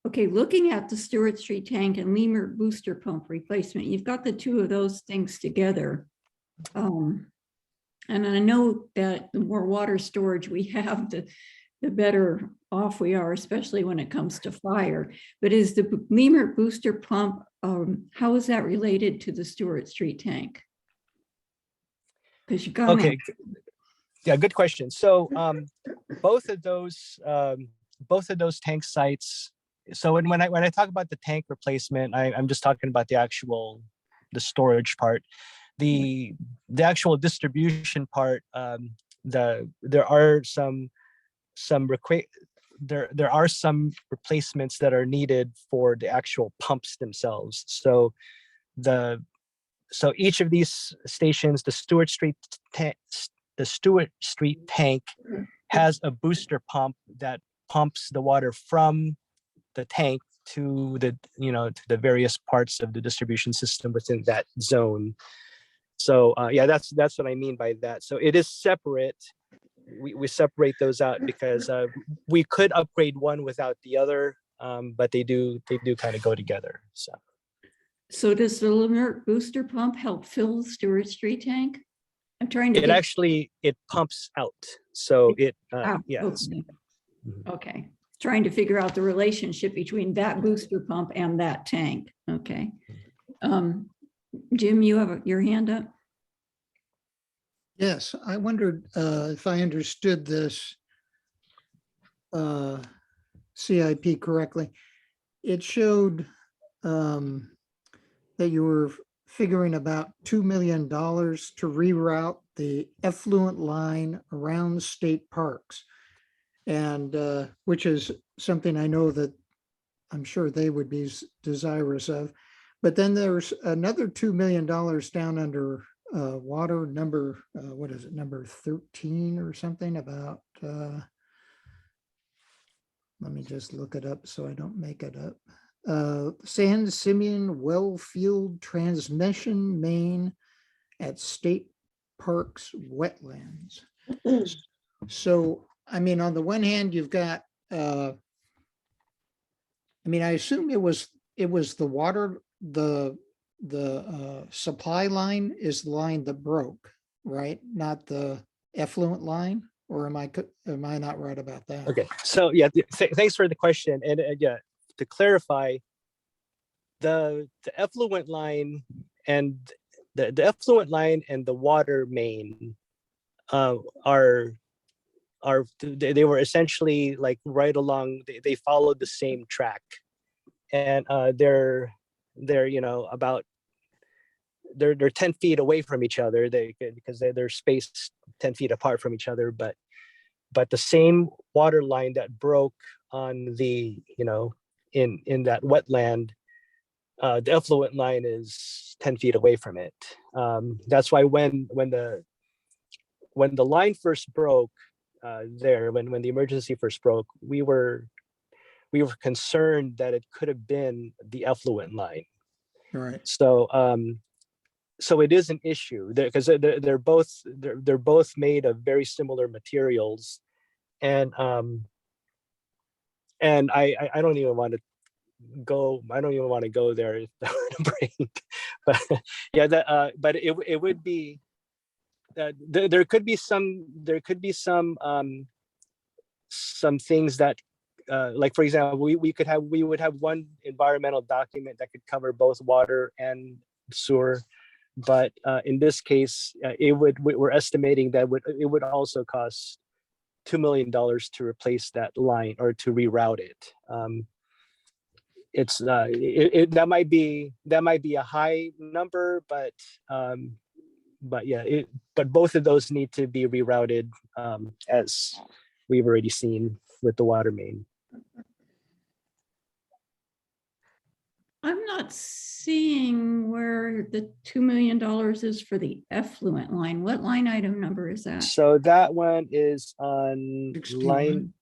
Okay, looking at the Stewart Street tank and Lemur booster pump replacement, you've got the two of those things together. And I know that the more water storage we have, the better off we are, especially when it comes to fire. But is the Lemur booster pump, how is that related to the Stewart Street tank? Because you got Okay. Yeah, good question. So both of those tank sites. So when I talk about the tank replacement, I'm just talking about the storage part. The actual distribution part, there are some replacements that are needed for the actual pumps themselves. So each of these stations, the Stewart Street tank has a booster pump that pumps the water from the tank to the various parts of the distribution system within that zone. So yeah, that's what I mean by that. So it is separate. We separate those out because we could upgrade one without the other, but they do kind of go together. So does the Lemur booster pump help fill the Stewart Street tank? I'm trying to it pumps out. So yeah. Okay. Okay. Trying to figure out the relationship between that booster pump and that tank. Okay. Jim, you have your hand up? Yes, I wondered if I understood this CIP correctly. It showed that you were figuring about $2 million to reroute the effluent line around state parks, and which is something I know that I'm sure they would be desirous of. But then there's another $2 million down under water number, what is it, number 13 or something about, let me just look it up so I don't make it up. San Simeon Wellfield Transmission Main at State Parks Wetlands. So, I mean, on the one hand, you've got, I mean, I assume it was the water, the supply line is the line that broke, right? Not the effluent line, or am I not right about that? Okay, so yeah, thanks for the question. And yeah, to clarify, the effluent line and the effluent line and the water main they were essentially like right along. They followed the same track, and they're about they're 10 feet away from each other, because they're spaced 10 feet apart from each other, but the same water line that broke on the, in that wetland, the effluent line is 10 feet away from it. That's why when the line first broke, when the emergency first broke, we were concerned that it could have been the effluent line. Right. So so it is an issue because they're both made of very similar materials, and I don't even want to go. I don't even want to go there if that would break. But yeah, but it would be. There could be some things that, like for example, we would have one environmental document that could cover both water and sewer, but in this case, we're estimating that it would also cost $2 million to replace that line or to reroute it. It's that might be a high number, but yeah, but both of those need to be rerouted, as we've already seen with the water main. I'm not seeing where the $2 million is for the effluent line. What line item number is that? So that one is on 61. line.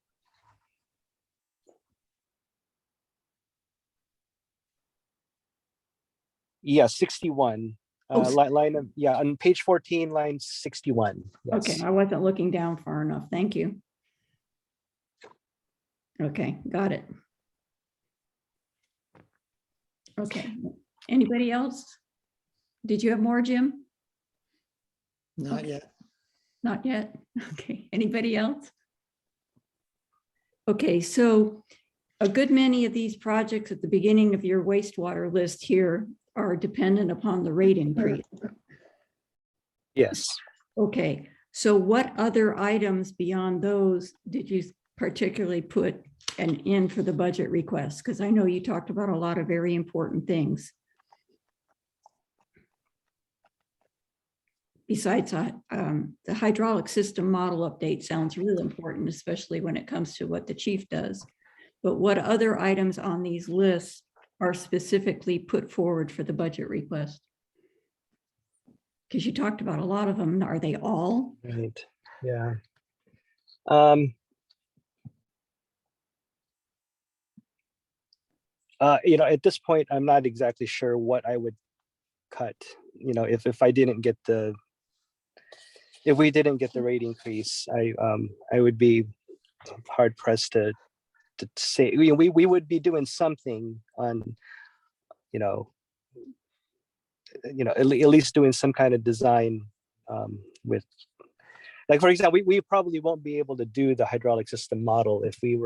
Yeah, 61. Line of, on page 14, line 61. Yes. Okay, I wasn't looking down far enough. Thank you. Okay, got it. Okay, anybody else? Did you have more, Jim? Not yet. Not yet. Okay, anybody else? Okay, so a good many of these projects at the beginning of your wastewater list here are dependent upon the rate increase. Yes. Okay, so what other items beyond those did you particularly put an in for the budget request? Because I know you talked about a lot of very important things. Besides, the hydraulic system model update sounds really important, especially when it comes to what the chief does. But what other items on these lists are specifically put forward for the budget request? Because you talked about a lot of them. Are they all? Right. Yeah. At this point, I'm not exactly sure what I would cut. If we didn't get the rate increase, I would be hard pressed to say. We would be doing something on, at least doing some kind of design, with, like, for example, we probably won't be able to do the hydraulic system model if we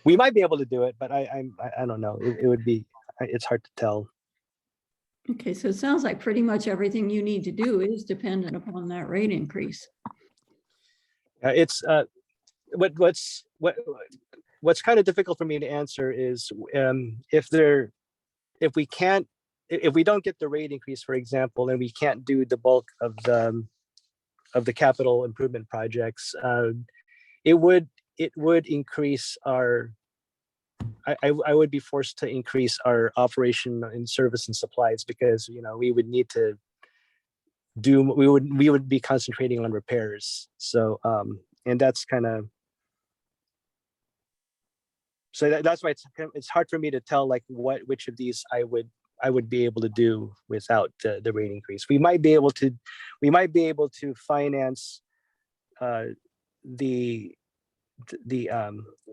we might be able to do it, but I don't know. It would be, it's hard to tell. Okay, so it sounds like pretty much everything you need to do is dependent upon that rate increase. It's what's kind of difficult for me to answer is if we don't get the rate increase, for example, and we can't do the bulk of the capital improvement projects, it would increase our, I would be forced to increase our operation in service and supplies, because we would need to we would be concentrating on repairs. So and that's kind of, so that's why it's hard for me to tell like which of these I would be able to do without the rate increase. We might be able to finance the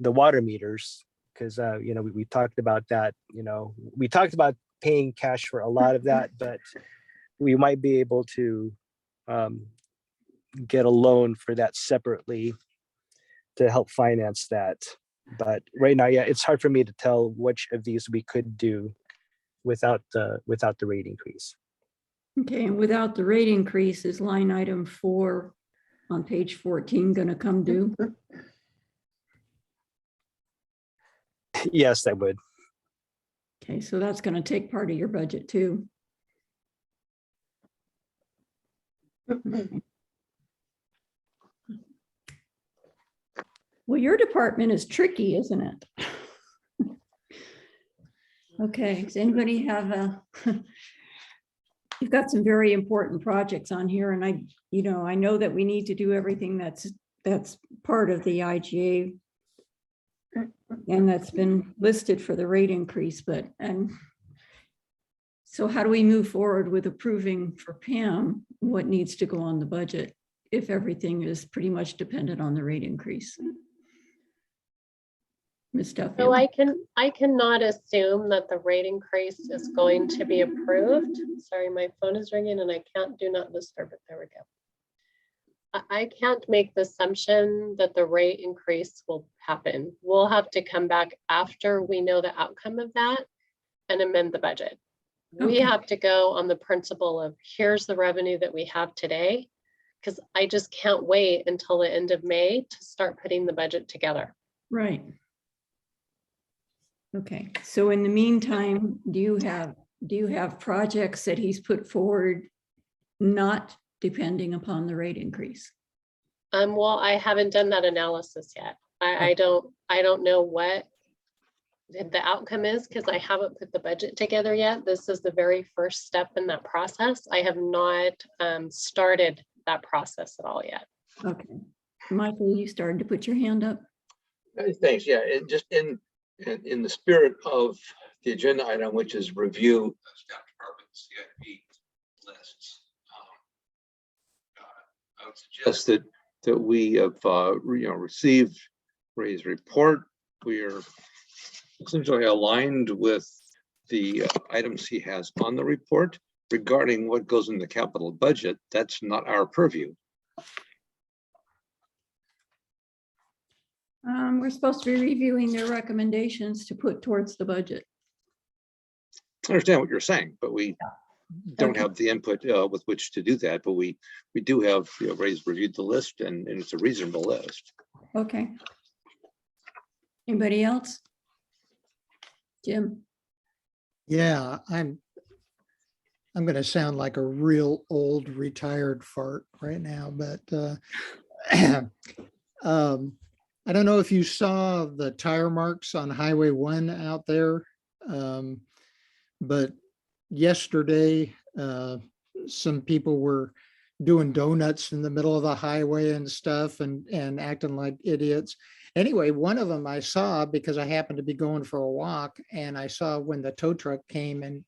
water meters, because we talked about that. We talked about paying cash for a lot of that, but we might be able to get a loan for that separately to help finance that. But right now, yeah, it's hard for me to tell which of these we could do without the rate increase. Okay, and without the rate increase, is line item 4 on page 14 going to come due? Yes, that would. Okay, so that's going to take part of your budget too. Well, your department is tricky, isn't it? Okay, does anybody have a, you've got some very important projects on here, and I know that we need to do everything that's part of the IGA and that's been listed for the rate increase, and so how do we move forward with approving for Pam what needs to go on the budget if everything is pretty much dependent on the rate increase? Ms. So Duffield? I cannot assume that the rate increase is going to be approved. Sorry, my phone is ringing and I can't do not disturb it. There we go. I can't make the assumption that the rate increase will happen. We'll have to come back after we know the outcome of that and amend the budget. We Okay. have to go on the principle of here's the revenue that we have today, because I just can't wait until the end of May to start putting the budget together. Right. Okay, so in the meantime, do you have projects that he's put forward not depending upon the rate increase? Well, I haven't done that analysis yet. I don't know what the outcome is because I haven't put the budget together yet. This is the very first step in that process. I have not started that process at all yet. Okay, Michael, you started to put your hand up. Thanks. Yeah, and just in the spirit of the agenda item, which is review of staff department CIP lists, I would suggest that we have received Ray's report. We are essentially aligned with the items he has on the report regarding what goes in the capital budget. That's not our purview. We're supposed to be reviewing their recommendations to put towards the budget. I understand what you're saying, but we don't Okay. have the input with which to do that. But we do have, Ray's reviewed the list, and it's a reasonable list. Okay. Anybody else? Jim? Yeah, I'm going to sound like a real old retired fart right now, but I don't know if you saw the tire marks on Highway 1 out there, but yesterday some people were doing donuts in the middle of the highway and stuff and acting like idiots. Anyway, one of them I saw because I happened to be going for a walk, and I saw when the tow truck came, and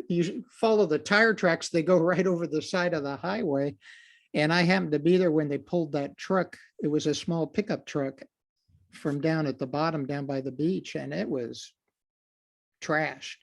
you follow the tire tracks, they go right over the side of the highway. And I happened to be there when they pulled that truck. It was a small pickup truck from down at the bottom, down by the beach, and it was trash.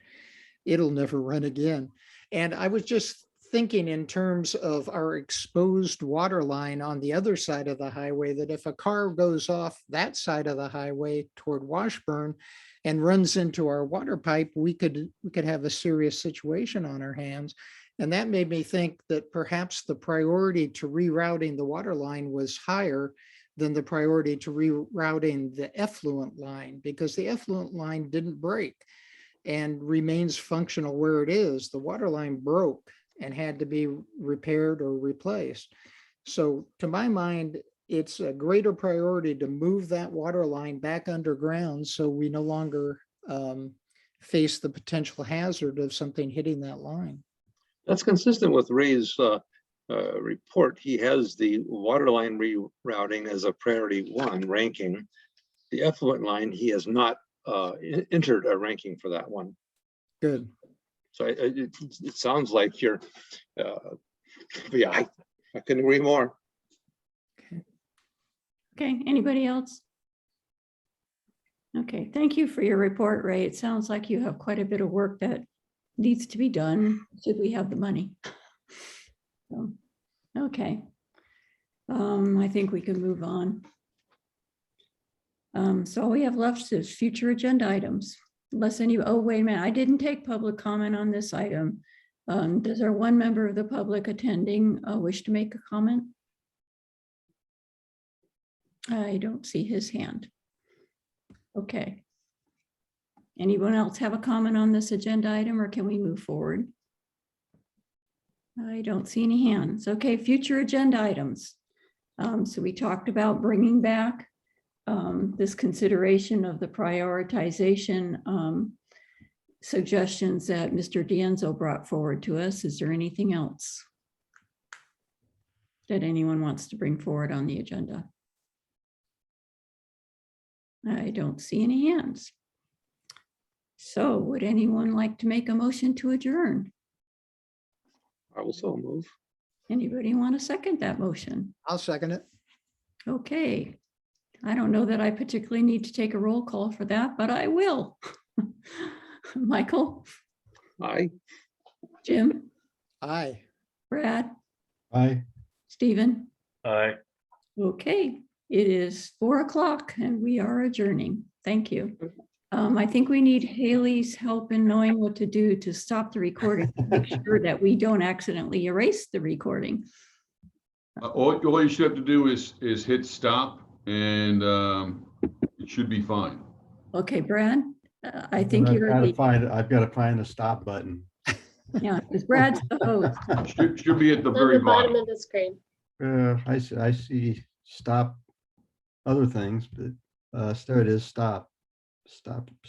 It'll never run again. And I was just thinking in terms of our exposed water line on the other side of the highway, that if a car goes off that side of the highway toward Washburn and runs into our water pipe, we could have a serious situation on our hands. And that made me think that perhaps the priority to rerouting the water line was higher than the priority to rerouting the effluent line, because the effluent line didn't break and remains functional where it is. The water line broke and had to be repaired or replaced. So to my mind, it's a greater priority to move that water line back underground so we no longer face the potential hazard of something hitting that line. That's consistent with Ray's report. He has the water line rerouting as a priority 1 ranking. The effluent line, he has not entered a ranking for that one. Good. So it sounds like you're, yeah, I couldn't agree more. Okay, anybody else? Okay, thank you for your report, Ray. It sounds like you have quite a bit of work that needs to be done should we have the money. So, okay. I think we can move on. So all we have left is future agenda items. Unless oh, wait a minute, I didn't take public comment on this item. Does our one member of the public attending wish to make a comment? I don't see his hand. Okay. Anyone else have a comment on this agenda item, or can we move forward? I don't see any hands. Okay, future agenda items. So we talked about bringing back this consideration of the prioritization suggestions that Mr. D'Enzo brought forward to us. Is there anything else that anyone wants to bring forward on the agenda? I don't see any hands. So would anyone like to make a motion to adjourn? I will so move. Anybody want to second that motion? I'll second it. Okay. I don't know that I particularly need to take a roll call for that, but I will. Michael, Aye. Jim, Aye. Brad, Aye. Stephen. Aye. Okay, it is 4 o'clock and we are adjourning. Thank you. I think we need Haley's help in knowing what to do to stop the recording, to make sure that we don't accidentally erase the recording. All you should have to do is hit stop and it should be fine. Okay, Brad, I think I've you're got to the, find the stop button. yeah, because Brad's the host. Should be at the On very the bottom bottom. of the screen. I see stop other things, but there it is, stop.